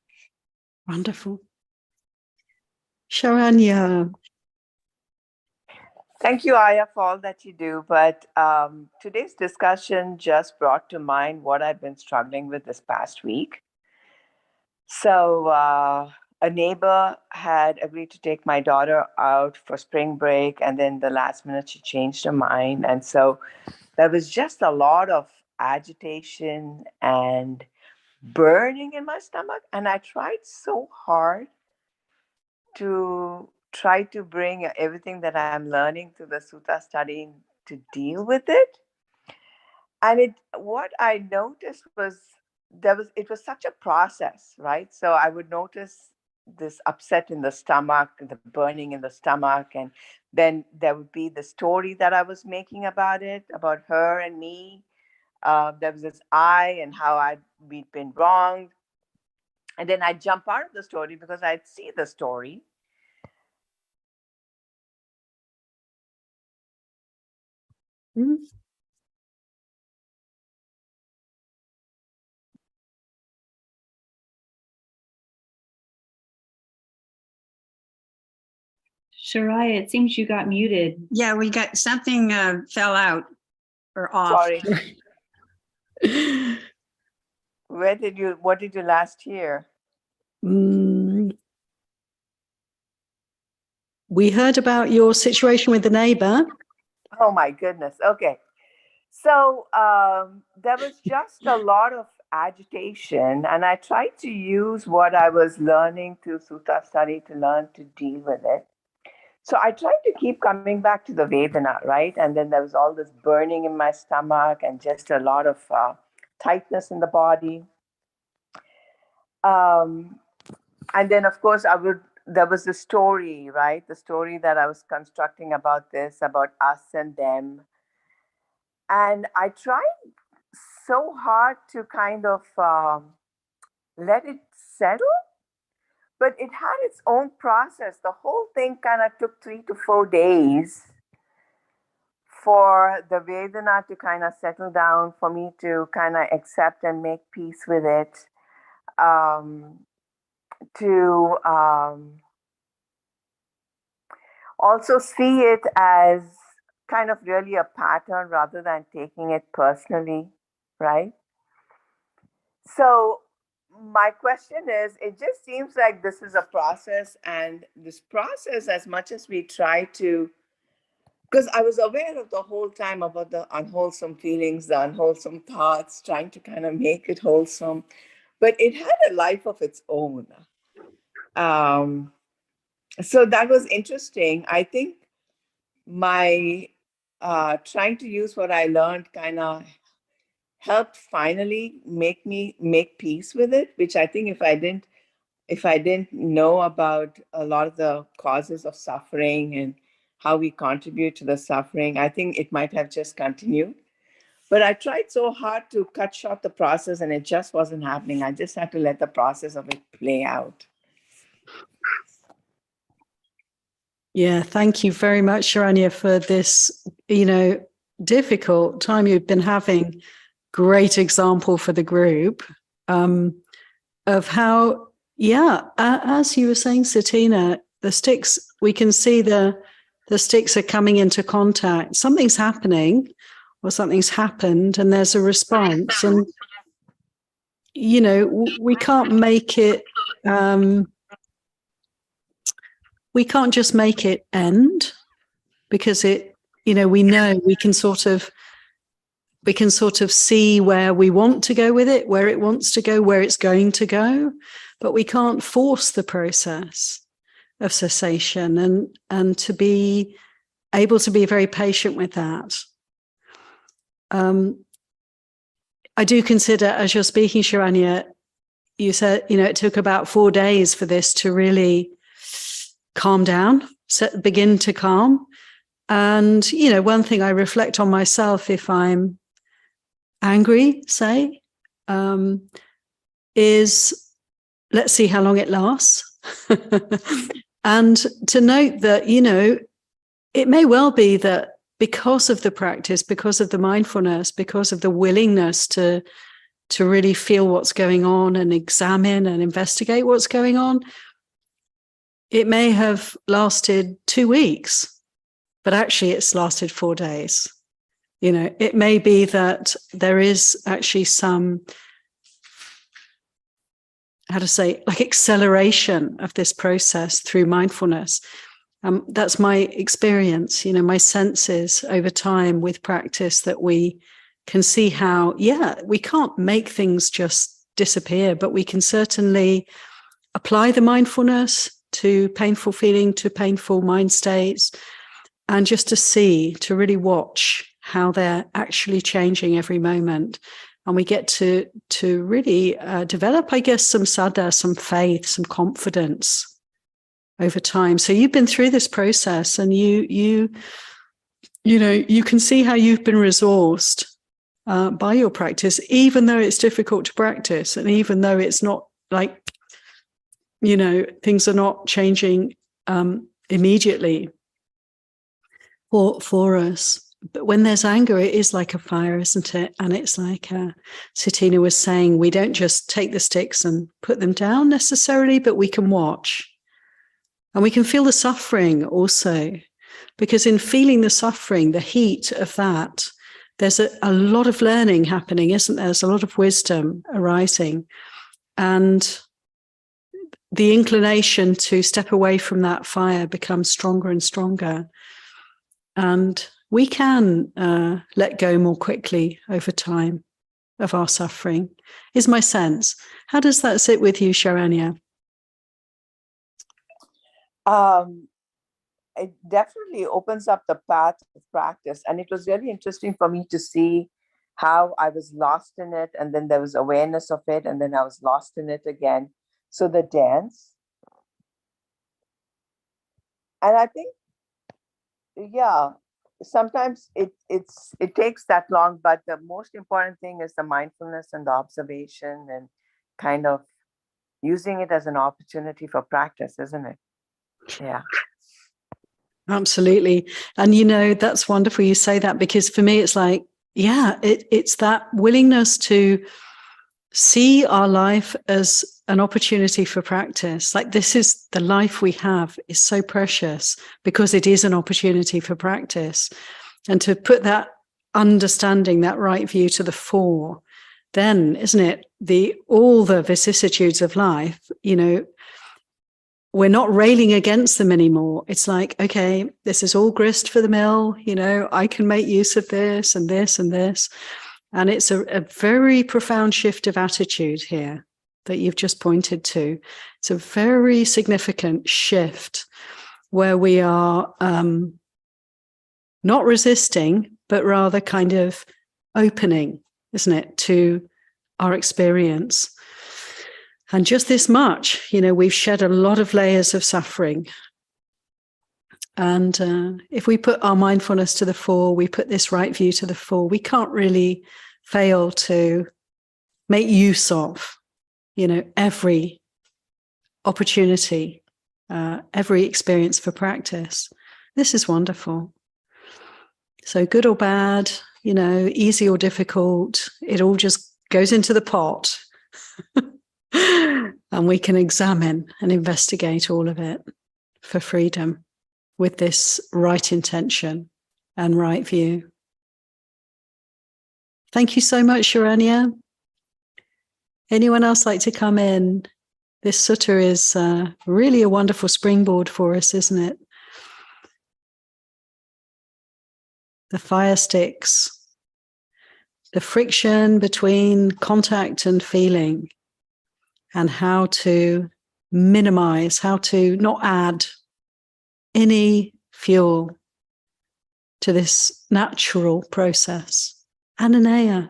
Wonderful. Sharanya. Thank you, Ayya, for all that you do. But today's discussion just brought to mind what I've been struggling with this past week. So a neighbor had agreed to take my daughter out for spring break, and then the last minute she changed her mind. And so there was just a lot of agitation and burning in my stomach. And I tried so hard to try to bring everything that I'm learning through the Sutta study to deal with it. And what I noticed was it was such a process, right? So I would notice this upset in the stomach, the burning in the stomach, and then there would be the story that I was making about it, about her and me. There was this I and how we'd been wronged. And then I'd jump out of the story because I'd see the story. Mm. Shariah, it seems you got muted. Yeah, we got something fell out or off. Sorry. What did you last hear? We heard about your situation with the neighbor. Oh my goodness. Okay. So there was just a lot of agitation, and I tried to use what I was learning through Sutta study to learn to deal with it. So I tried to keep coming back to the Vedana, right? And then there was all this burning in my stomach and just a lot of tightness in the body. And then, of course, there was the story, right? The story that I was constructing about us and them. And I tried so hard to kind of let it settle, but it had its own process. The whole thing kind of took 3 to 4 days for the Vedana to kind of settle down, for me to kind of accept and make peace with it, to also see it as kind of really a pattern rather than taking it personally, right? So my question is, it just seems like this is a process, and this process, as much as we try to, because I was aware of the whole time about the unwholesome feelings, the unwholesome thoughts, trying to kind of make it wholesome, but it had a life of its own. So that was interesting. I think my trying to use what I learned kind of helped finally make me make peace with it, which I think if I didn't know about a lot of the causes of suffering and how we contribute to the suffering, I think it might have just continued. But I tried so hard to cut short the process, and it just wasn't happening. I just had to let the process of it play out. Yeah, thank you very much, Sharanya, for this, difficult time you've been having. Great example for the group of how, as you were saying, Satina, the sticks, we can see the sticks are coming into contact. Something's happening or something's happened and there's a response. And, we can't make it, we can't just make it end, because it, we know we can sort of see where we want to go with it, where it wants to go, where it's going to go, but we can't force the process of cessation, and to be able to be very patient with that. I do consider, as you're speaking, Sharanya, you said, it took about 4 days for this to really calm down, begin to calm. And, one thing I reflect on myself, if I'm angry, say, is let's see how long it lasts. And to note that, it may well be that because of the practice, because of the mindfulness, because of the willingness to really feel what's going on and examine and investigate what's going on, it may have lasted 2 weeks, but actually it's lasted 4 days. It may be that there is actually some, acceleration of this process through mindfulness. That's my experience, my senses over time with practice, that we can see how, we can't make things just disappear, but we can certainly apply the mindfulness to painful feeling, to painful mind states, and just to really watch how they're actually changing every moment. And we get to really develop, I guess, some saddha, some faith, some confidence over time. So you've been through this process, and you can see how you've been resourced by your practice, even though it's difficult to practice, and even though it's not like, things are not changing immediately for us. But when there's anger, it is like a fire, isn't it? And it's like Satina was saying, we don't just take the sticks and put them down necessarily, but we can watch. And we can feel the suffering also, because in feeling the suffering, the heat of that, there's a lot of learning happening, isn't there? There's a lot of wisdom arising. And the inclination to step away from that fire becomes stronger and stronger. And we can let go more quickly over time of our suffering, is my sense. How does that sit with you, Sharanya? It definitely opens up the path of practice. And it was really interesting for me to see how I was lost in it, and then there was awareness of it, and then I was lost in it again. So the dance. And I think, sometimes it takes that long, but the most important thing is the mindfulness and the observation, and kind of using it as an opportunity for practice, isn't it? Yeah. Absolutely. And you know, that's wonderful you say that, because for me it's like, yeah, it's that willingness to see our life as an opportunity for practice. Like, this is the life we have is so precious because it is an opportunity for practice. And to put that understanding, that right view to the fore, then, isn't it, all the vicissitudes of life, you know, we're not railing against them anymore. It's like, okay, this is all grist for the mill, you know, I can make use of this and this and this. And it's a very profound shift of attitude here that you've just pointed to. It's a very significant shift where we are not resisting, but rather kind of opening, isn't it, to our experience. And just this much, you know, we've shed a lot of layers of suffering. And if we put our mindfulness to the fore, we put this right view to the fore, we can't really fail to make use of, you know, every opportunity, every experience for practice. This is wonderful. So good or bad, you know, easy or difficult, it all just goes into the pot. And we can examine and investigate all of it for freedom with this right intention and right view. Thank you so much, Sharanya. Anyone else like to come in? This sutta is really a wonderful springboard for us, isn't it? The Firesticks, the friction between contact and feeling, and how to minimize, how to not add any fuel to this natural process. Ananaya.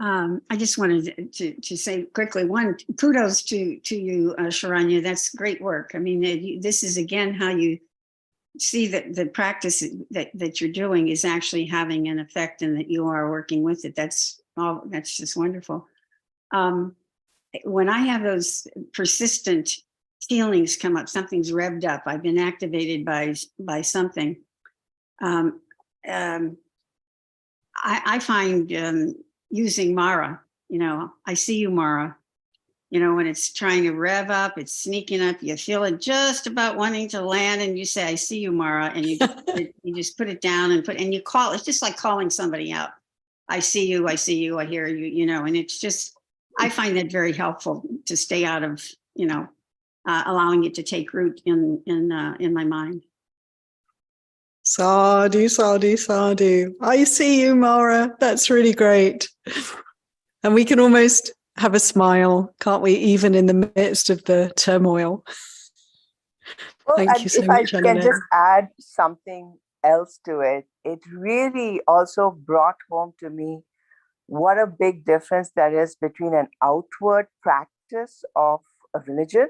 I just wanted to say quickly, one, kudos to you, Sharanya. That's great work. I mean, this is again how you see that the practice that you're doing is actually having an effect, and that you are working with it. That's just wonderful. When I have those persistent feelings come up, something's revved up, I've been activated by something. I find using Mara, you know, I see you, Mara, you know, when it's trying to rev up, it's sneaking up, you feel it just about wanting to land, and you say, I see you, Mara, and you just put it down and you call, it's just like calling somebody out. I see you, I hear you, you know, and it's just, I find that very helpful to stay out of, you know, allowing it to take root in my mind. Sadhu, sadhu, sadhu. I see you, Mara. That's really great. And we can almost have a smile, can't we, even in the midst of the turmoil. Well, Thank you so if much, I can Anna. just add something else to it, it really also brought home to me what a big difference there is between an outward practice of a religion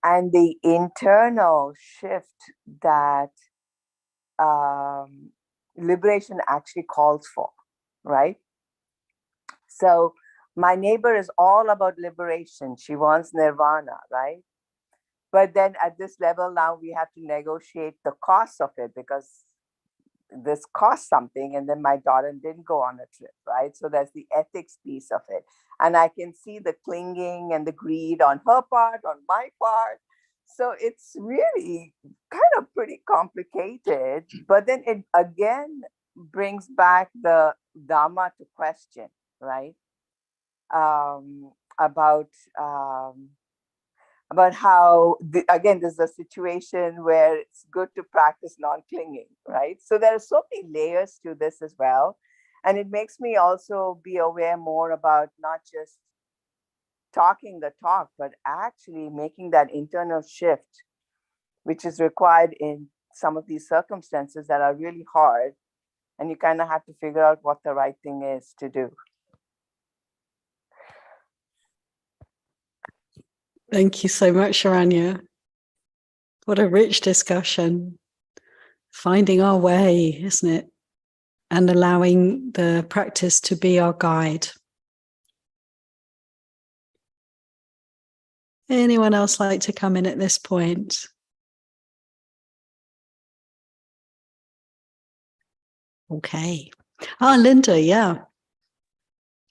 and the internal shift that liberation actually calls for, right? So my neighbor is all about liberation. She wants nirvana, right? But then at this level now we have to negotiate the cost of it, because this costs something, and then my daughter didn't go on a trip, right? So there's the ethics piece of it. And I can see the clinging and the greed on her part, on my part. So it's really kind of pretty complicated, but then it again brings back the Dhamma to question, right? About how, again, there's a situation where it's good to practice non-clinging, right? So there are so many layers to this as well. And it makes me also be aware more about not just talking the talk, but actually making that internal shift, which is required in some of these circumstances that are really hard. And you kind of have to figure out what the right thing is to do. Thank you so much, Sharanya. What a rich discussion. Finding our way, isn't it? And allowing the practice to be our guide. Anyone else like to come in at this point? Okay. Ah, Linda, yeah.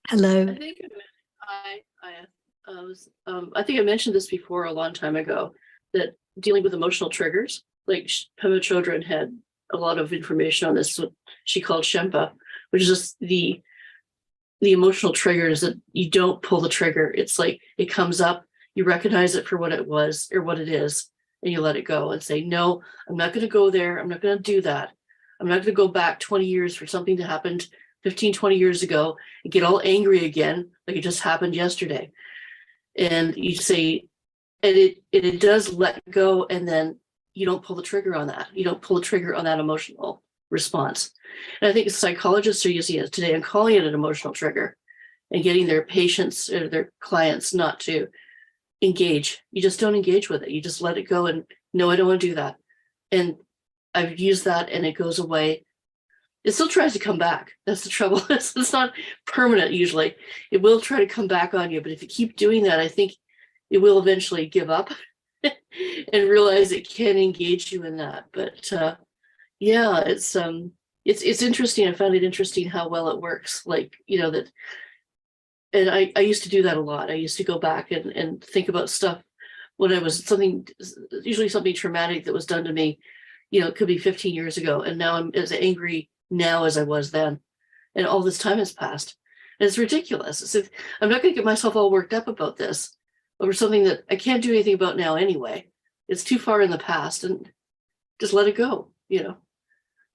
Hello. I think I think I mentioned this before a long time ago, that dealing with emotional triggers, like Pema Chodron had a lot of information on this, what she called Shempa, which is just the emotional triggers that you don't pull the trigger. It's like it comes up, you recognize it for what it was or what it is, and you let it go and say, no, I'm not going to go there. I'm not going to do that. I'm not going to go back 20 years for something that happened 15, 20 years ago and get all angry again, like it just happened yesterday. And you say, and it does let go, and then you don't pull the trigger on that. You don't pull the trigger on that emotional response. And I think psychologists are using it today and calling it an emotional trigger and getting their patients or their clients not to engage. You just don't engage with it. You just let it go and no, I don't want to do that. And I've used that and it goes away. It still tries to come back. That's the trouble. It's not permanent usually. It will try to come back on you, but if you keep doing that, I think it will eventually give up and realize it can engage you in that. But yeah, it's interesting. I found it interesting how well it works. Like, you know, that, and I used to do that a lot. I used to go back and think about stuff when I was usually something traumatic that was done to me, you know, it could be 15 years ago. And now I'm as angry now as I was then. And all this time has passed. And it's ridiculous. I'm not going to get myself all worked up about this over something that I can't do anything about now anyway. It's too far in the past, and just let it go, you know.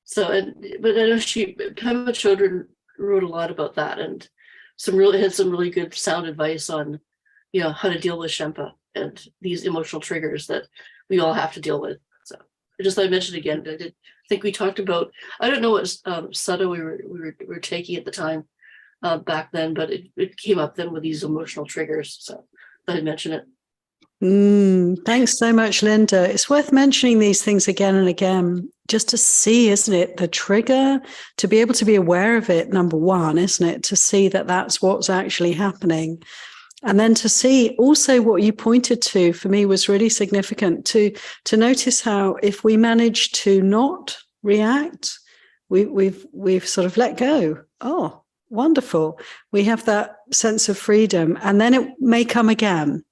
So, but I know Pema Chodron wrote a lot about that, and had some really good sound advice on, you know, how to deal with Shempa and these emotional triggers that we all have to deal with. So I just thought I'd mention again, but I did think we talked about, I don't know what Sutta we were taking at the time back then, but it came up then with these emotional triggers. So I thought I'd mention it. Thanks so much, Linda. It's worth mentioning these things again and again, just to see, isn't it, the trigger, to be able to be aware of it, number one, isn't it, to see that that's what's actually happening. And then to see also what you pointed to, for me, was really significant, to notice how if we manage to not react, we've sort of let go. Oh, wonderful. We have that sense of freedom, and then it may come again.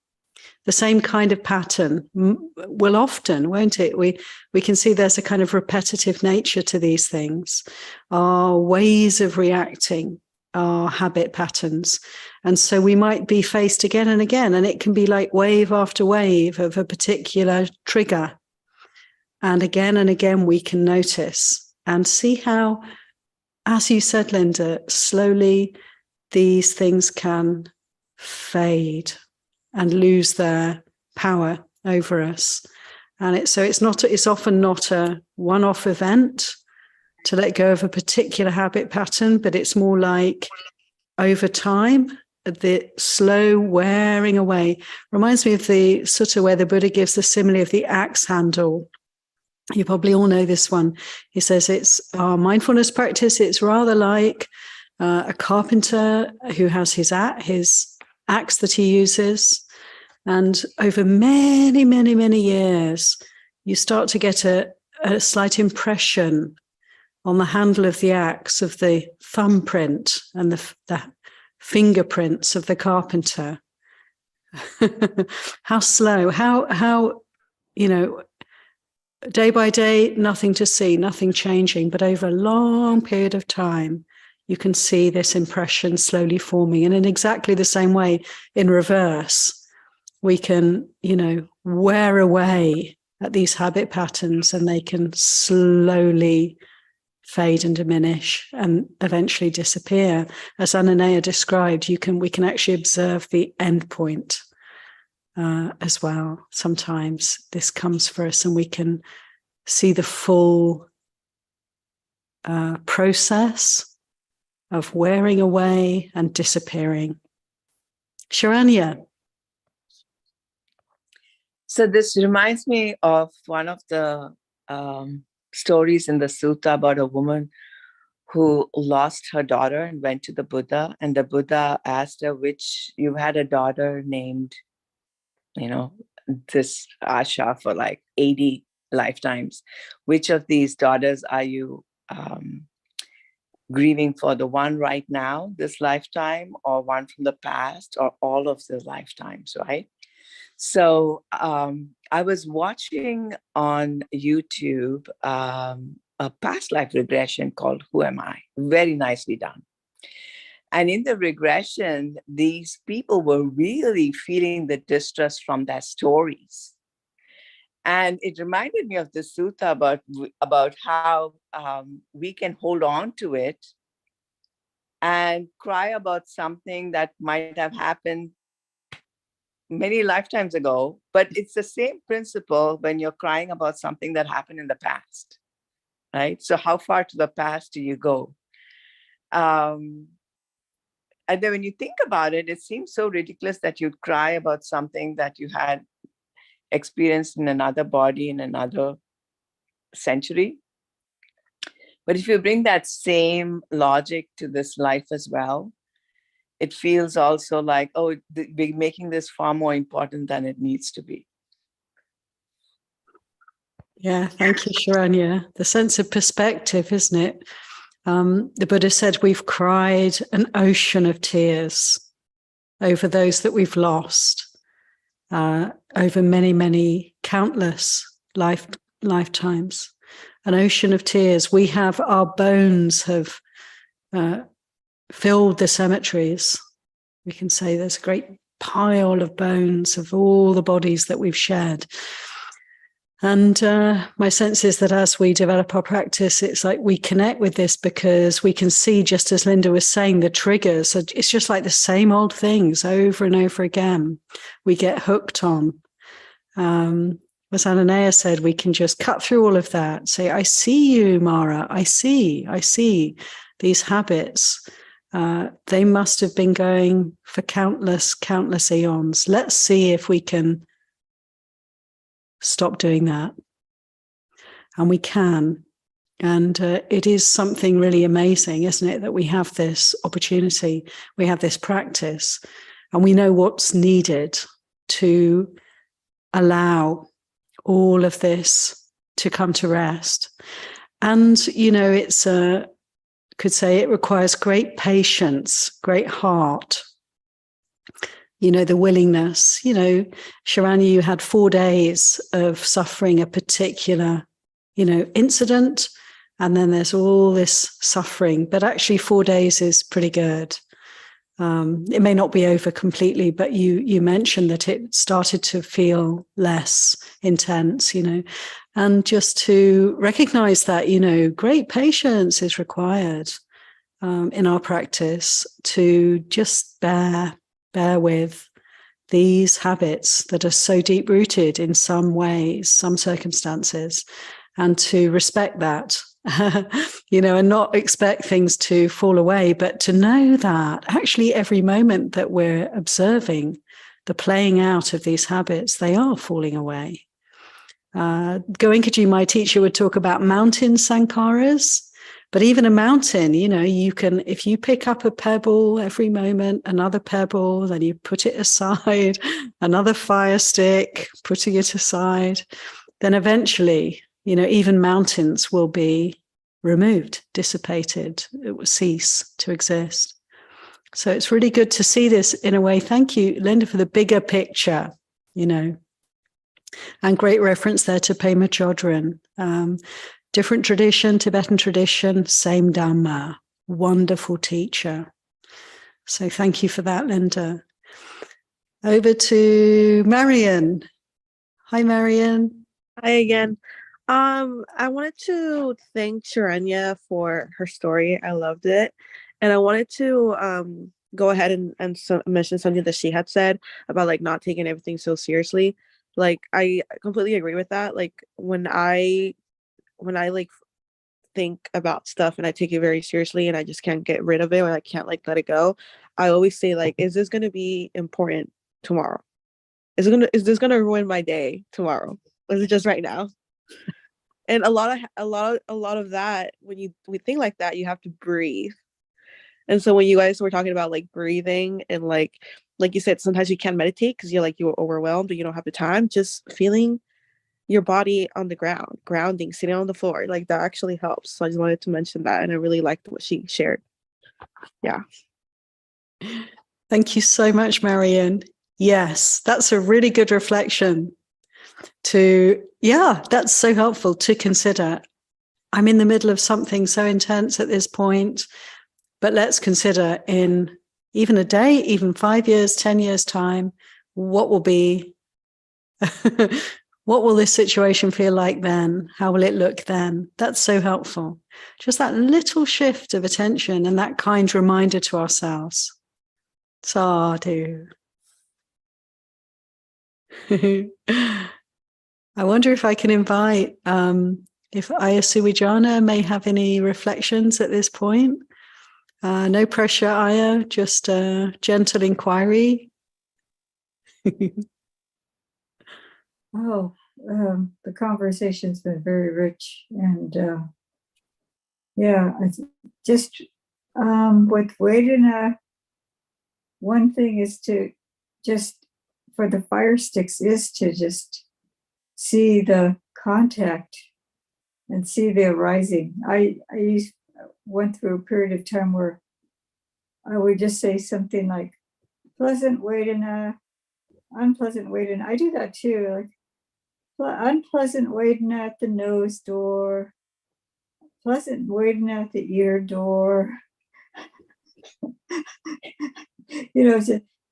The same kind of pattern will often, won't it? We can see there's a kind of repetitive nature to these things. Our ways of reacting, our habit patterns. And so we might be faced again and again, and it can be like wave after wave of a particular trigger. And again we can notice and see how, as you said, Linda, slowly these things can fade and lose their power over us. And it's often not a one-off event to let go of a particular habit pattern, but it's more like over time, the slow wearing away. Reminds me of the Sutta where the Buddha gives the simile of the axe handle. You probably all know this one. He says it's our mindfulness practice. It's rather like a carpenter who has his axe that he uses. And over many, many, many years, you start to get a slight impression on the handle of the axe of the thumbprint and the fingerprints of the carpenter. How slow, how, you know, day by day, nothing to see, nothing changing, but over a long period of time, you can see this impression slowly forming. And in exactly the same way, in reverse, we can, you know, wear away at these habit patterns, and they can slowly fade and diminish and eventually disappear. As Ananaya described, we can actually observe the end point as well. Sometimes this comes for us, and we can see the full process of wearing away and disappearing. Sharanya. So this reminds me of one of the stories in the Sutta about a woman who lost her daughter and went to the Buddha, and the Buddha asked her, you had a daughter named this asha for like 80 lifetimes. Which of these daughters are you grieving for? The one right now, this lifetime, or one from the past, or all of the lifetimes, right? So I was watching on YouTube a past life regression called Who Am I? Very nicely done. And in the regression, these people were really feeling the distress from their stories. And it reminded me of the sutta about how we can hold on to it and cry about something that might have happened many lifetimes ago, but it's the same principle when you're crying about something that happened in the past, right? So how far to the past do you go? And then when you think about it, it seems so ridiculous that you'd cry about something that you had experienced in another body in another century. But if you bring that same logic to this life as well, it feels also like, oh, we're making this far more important than it needs to be. Yeah, thank you, Sharanya. The sense of perspective, isn't it? The Buddha said we've cried an ocean of tears over those that we've lost, over many, many countless lifetimes. An ocean of tears. We have, our bones have filled the cemeteries. We can say there's a great pile of bones of all the bodies that we've shared. And my sense is that as we develop our practice, it's like we connect with this because we can see, just as Linda was saying, the triggers. So it's just like the same old things over and over again. We get hooked on. As Ananaya said, we can just cut through all of that. Say, I see you, Mara. I see these habits. They must have been going for countless eons. Let's see if we can stop doing that. And we can. And it is something really amazing, isn't it, that we have this opportunity, we have this practice, and we know what's needed to allow all of this to come to rest. And, it's could say it requires great patience, great heart, the willingness. Sharanya, you had 4 days of suffering a particular, incident, and then there's all this suffering, but actually 4 days is pretty good. It may not be over completely, but you mentioned that it started to feel less intense, and just to recognize that, great patience is required in our practice to just bear with these habits that are so deep rooted in some ways, some circumstances, and to respect that. And not expect things to fall away, but to know that actually every moment that we're observing the playing out of these habits, they are falling away. Goenkaji, my teacher, would talk about mountain sankharas, but even a mountain, you can, if you pick up a pebble every moment, another pebble, then you put it aside, another fire stick, putting it aside, then eventually, even mountains will be removed, dissipated. It will cease to exist. So it's really good to see this in a way. Thank you, Linda, for the bigger picture, and great reference there to Pema Chodron. Different tradition, Tibetan tradition, same Dhamma. Wonderful teacher. So thank you for that, Linda. Over to Marion. Hi, Marion. Hi again. I wanted to thank Sharanya for her story. I loved it. And I wanted to go ahead and mention something that she had said about like not taking everything so seriously. Like I completely agree with that. Like when I like think about stuff and I take it very seriously and I just can't get rid of it, or I can't like let it go, I always say like, is this gonna be important tomorrow? Is this gonna ruin my day tomorrow? Or is it just right now? And a lot of that, when we think like that, you have to breathe. And so when you guys were talking about like breathing and like like you said, sometimes you can't meditate because you're overwhelmed or you don't have the time. Just feeling your body on the ground, grounding, sitting on the floor, like that actually helps. So I just wanted to mention that, and I really liked what she shared. Yeah. Thank you so much, Marianne. Yes, that's a really good reflection that's so helpful to consider. I'm in the middle of something so intense at this point, but let's consider in even a day, even 5 years, 10 years time, what will be, what will this situation feel like then? How will it look then? That's so helpful. Just that little shift of attention and that kind reminder to ourselves. Sadhu. I wonder if I can invite, if Ayya Suwijana may have any reflections at this point. No pressure, Ayya, just a gentle inquiry. Oh, the conversation's been very rich, and just with Vedana, one thing is to just, for the Firesticks, is to just see the contact and see the arising. I went through a period of time where I would just say something like pleasant Vedana, unpleasant Vedana. I do that too, like unpleasant Vedana at the nose door, pleasant Vedana at the ear door.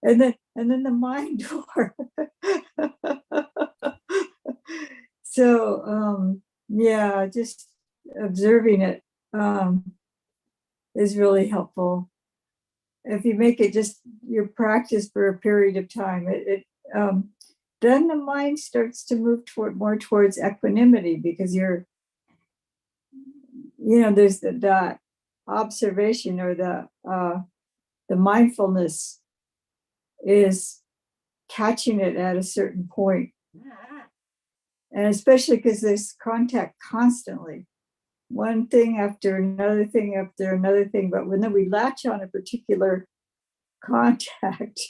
And then the mind door. So just observing it is really helpful. If you make it just your practice for a period of time, then the mind starts to move more towards equanimity, because there's that observation, or the mindfulness is catching it at a certain point. And especially because there's contact constantly, one thing after another thing after another thing. But when we latch on a particular contact,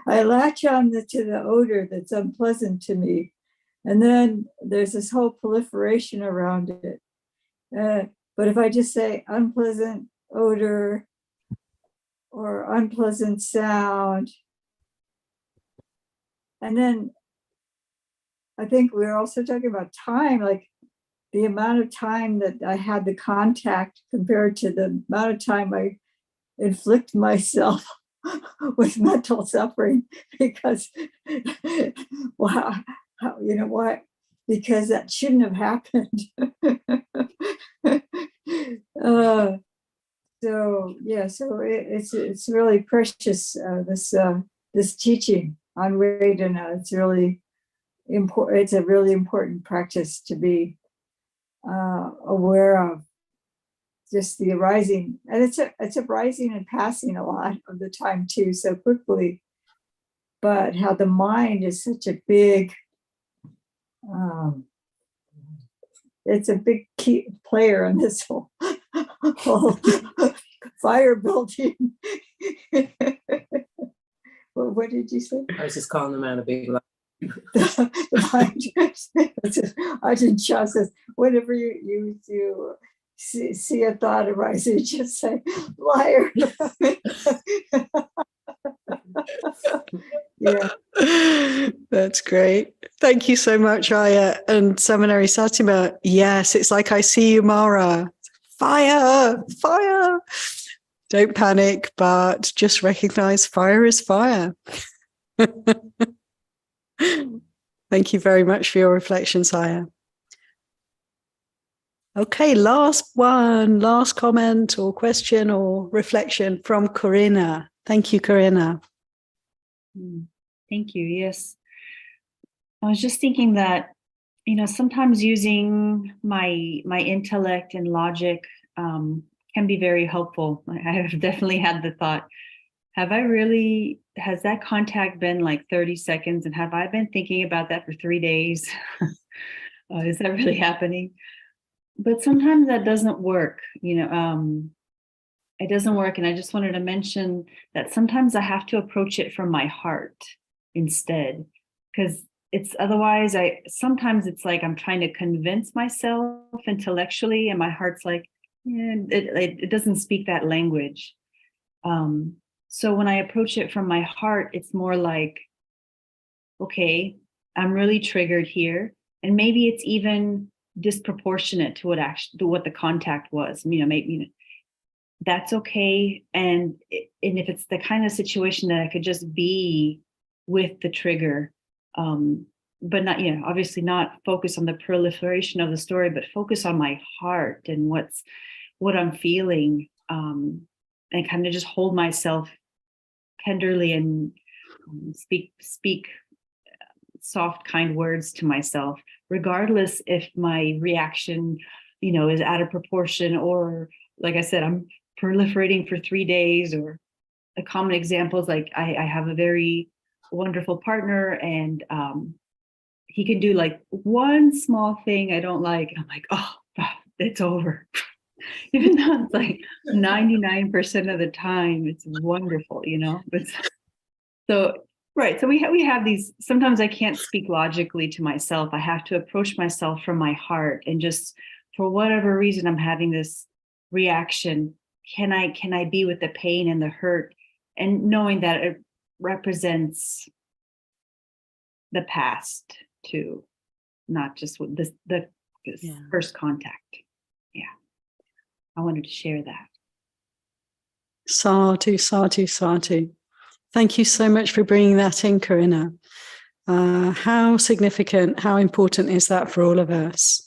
I latch on to the odor that's unpleasant to me. And then there's this whole proliferation around it. But if I just say unpleasant odor or unpleasant sound, and then I think we're also talking about time, like the amount of time that I had the contact compared to the amount of time I inflict myself with mental suffering, because wow, what? Because that shouldn't have happened. So it's really precious, this teaching on Vedana. It's really important. It's a really important practice to be aware of, just the arising, and it's arising and passing a lot of the time too, so quickly. But how the mind is such a big, it's a big key player in this whole fire building. Well, what did you say? I was just calling the man a big liar. The mind, Ajahn Chah says, whenever you see a thought arising, just say, liar. Yeah. That's great. Thank you so much, Ayya. And Seminary Satima, yes, it's like I see you, Mara. Fire, fire. Don't panic, but just recognize fire is fire. Thank you very much for your reflections, Ayya. Okay, last comment or question or reflection from Corinna. Thank you, Corinna. Thank you. Yes. I was just thinking that, sometimes using my intellect and logic can be very helpful. I have definitely had the thought, has that contact been like 30 seconds? And have I been thinking about that for 3 days? Is that really happening? But sometimes that doesn't work. it doesn't work. And I just wanted to mention that sometimes I have to approach it from my heart instead, because it's otherwise sometimes it's like I'm trying to convince myself intellectually, and my heart's like, yeah, it doesn't speak that language. So when I approach it from my heart, it's more like, okay, I'm really triggered here, and maybe it's even disproportionate to what the contact was. Maybe that's okay. And if it's the kind of situation that I could just be with the trigger, but not, obviously not focus on the proliferation of the story, but focus on my heart and what I'm feeling, and kind of just hold myself tenderly and speak soft, kind words to myself, regardless if my reaction, is out of proportion, or like I said, I'm proliferating for 3 days. Or a common example is like I have a very wonderful partner, and he can do like one small thing I don't like, and I'm like, oh, it's over. Even though it's like 99% of the time it's wonderful, But so right, so we have these. Sometimes I can't speak logically to myself. I have to approach myself from my heart, and just for whatever reason I'm having this reaction. Can I be with the pain and the hurt, and knowing that it represents the past too, not just with this first contact. Yeah, I wanted to share that. Sadhu, sadhu, sadhu. Thank you so much for bringing that in, Corinna. How significant, how important is that for all of us?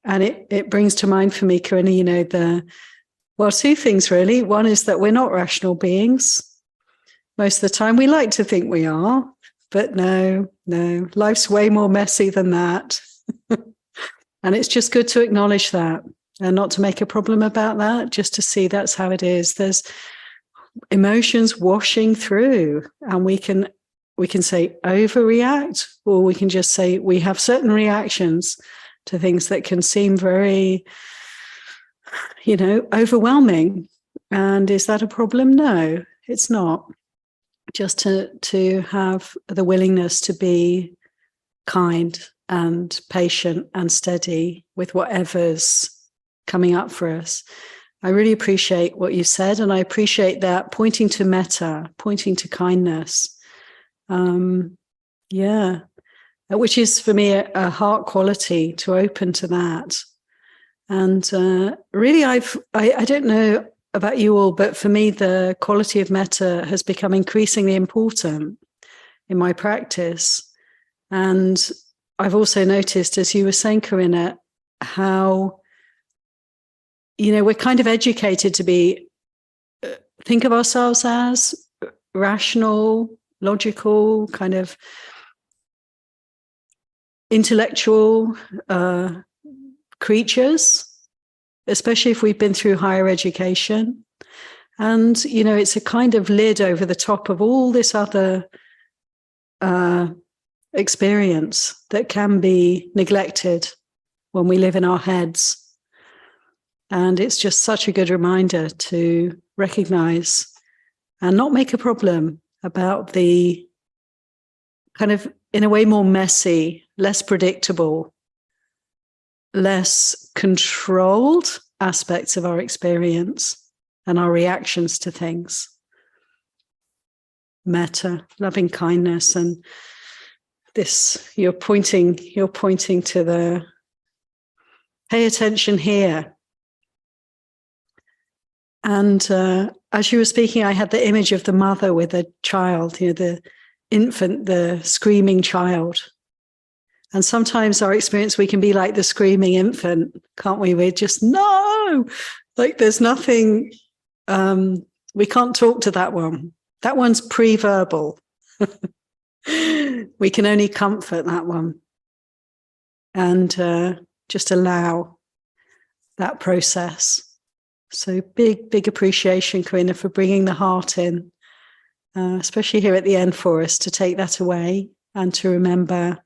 And it brings to mind for me, Corinna, two things really. One is that we're not rational beings. Most of the time we like to think we are, but no, life's way more messy than that. And it's just good to acknowledge that and not to make a problem about that, just to see that's how it is. There's emotions washing through, and we can say overreact, or we can just say we have certain reactions to things that can seem very, overwhelming. And is that a problem? No, it's not. Just to have the willingness to be kind and patient and steady with whatever's coming up for us. I really appreciate what you said, and I appreciate that pointing to metta, pointing to kindness. Which is for me a heart quality, to open to that. And really, I don't know about you all, but for me, the quality of metta has become increasingly important in my practice. And I've also noticed, as you were saying, Corinna, how we're kind of educated to think of ourselves as rational, logical, kind of intellectual creatures, especially if we've been through higher education. And, it's a kind of lid over the top of all this other experience that can be neglected when we live in our heads. And it's just such a good reminder to recognize and not make a problem about the kind of, in a way, more messy, less predictable, less controlled aspects of our experience and our reactions to things. Metta, loving kindness, and this, you're pointing to the pay attention here. And as you were speaking, I had the image of the mother with a child, the infant, the screaming child. And sometimes our experience, we can be like the screaming infant, can't we? We're just, no, like there's nothing, we can't talk to that one. That one's pre-verbal. We can only comfort that one. And just allow that process. So big appreciation, Corinna, for bringing the heart in, especially here at the end for us, to take that away and to remember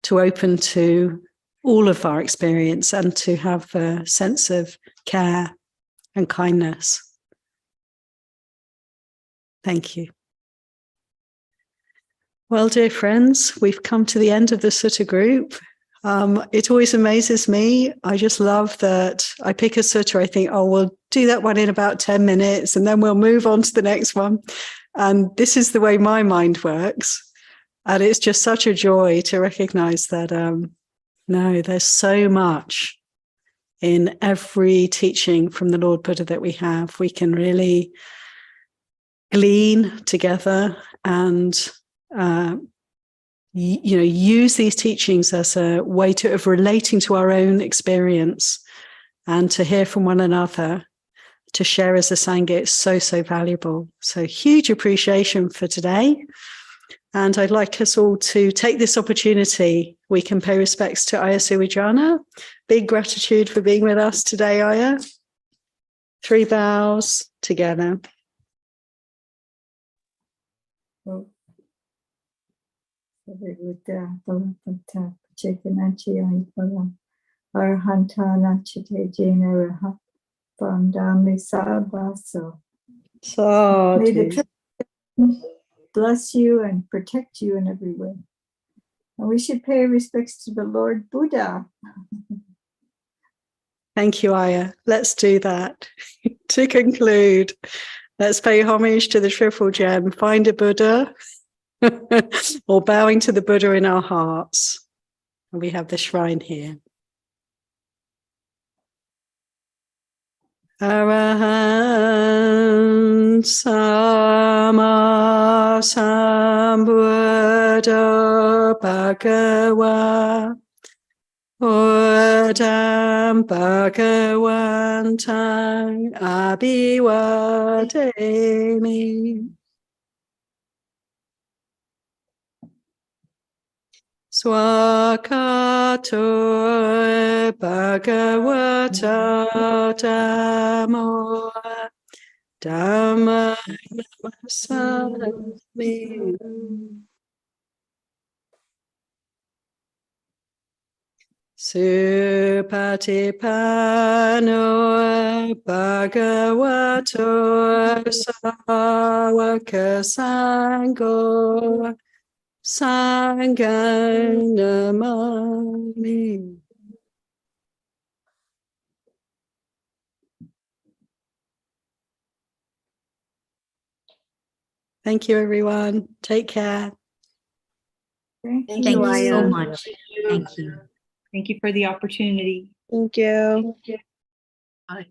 to open to all of our experience and to have a sense of care and kindness. Thank you. Well, dear friends, we've come to the end of the Sutta group. It always amazes me. I just love that I pick a Sutta, I think, oh, we'll do that one in about 10 minutes and then we'll move on to the next one. And this is the way my mind works. And it's just such a joy to recognize that, no, there's so much in every teaching from the Lord Buddha that we have. We can really glean together and use these teachings as a way of relating to our own experience and to hear from one another, to share as a Sangha. It's so, so valuable. So huge appreciation for today. And I'd like us all to take this opportunity. We can pay respects to Ayya Suwijana. Big gratitude for being with us today, Ayya. 3 bows together. Arhantana Chite Jeneraha Bandami Sabaso. May the Trust bless you and protect you in every way. And we should pay respects to the Lord Buddha. Thank you, Ayya. Let's do that. To conclude, let's pay homage to the Triple Gem. Find a Buddha or bowing to the Buddha in our hearts. And we have the shrine here. Arahant Sama Sambuddha Bhagava Buddham Bhagavantang Abhivademi. Swakato Bhagavata Dhammo Dhamma Namasami. Supatipano Bhagavato Sāvaka Sangho Sangha Namami. Thank you, everyone. Take care. Thank Thank you so Ayya. much. Thank you. Thank you for the opportunity. Thank you. Bye.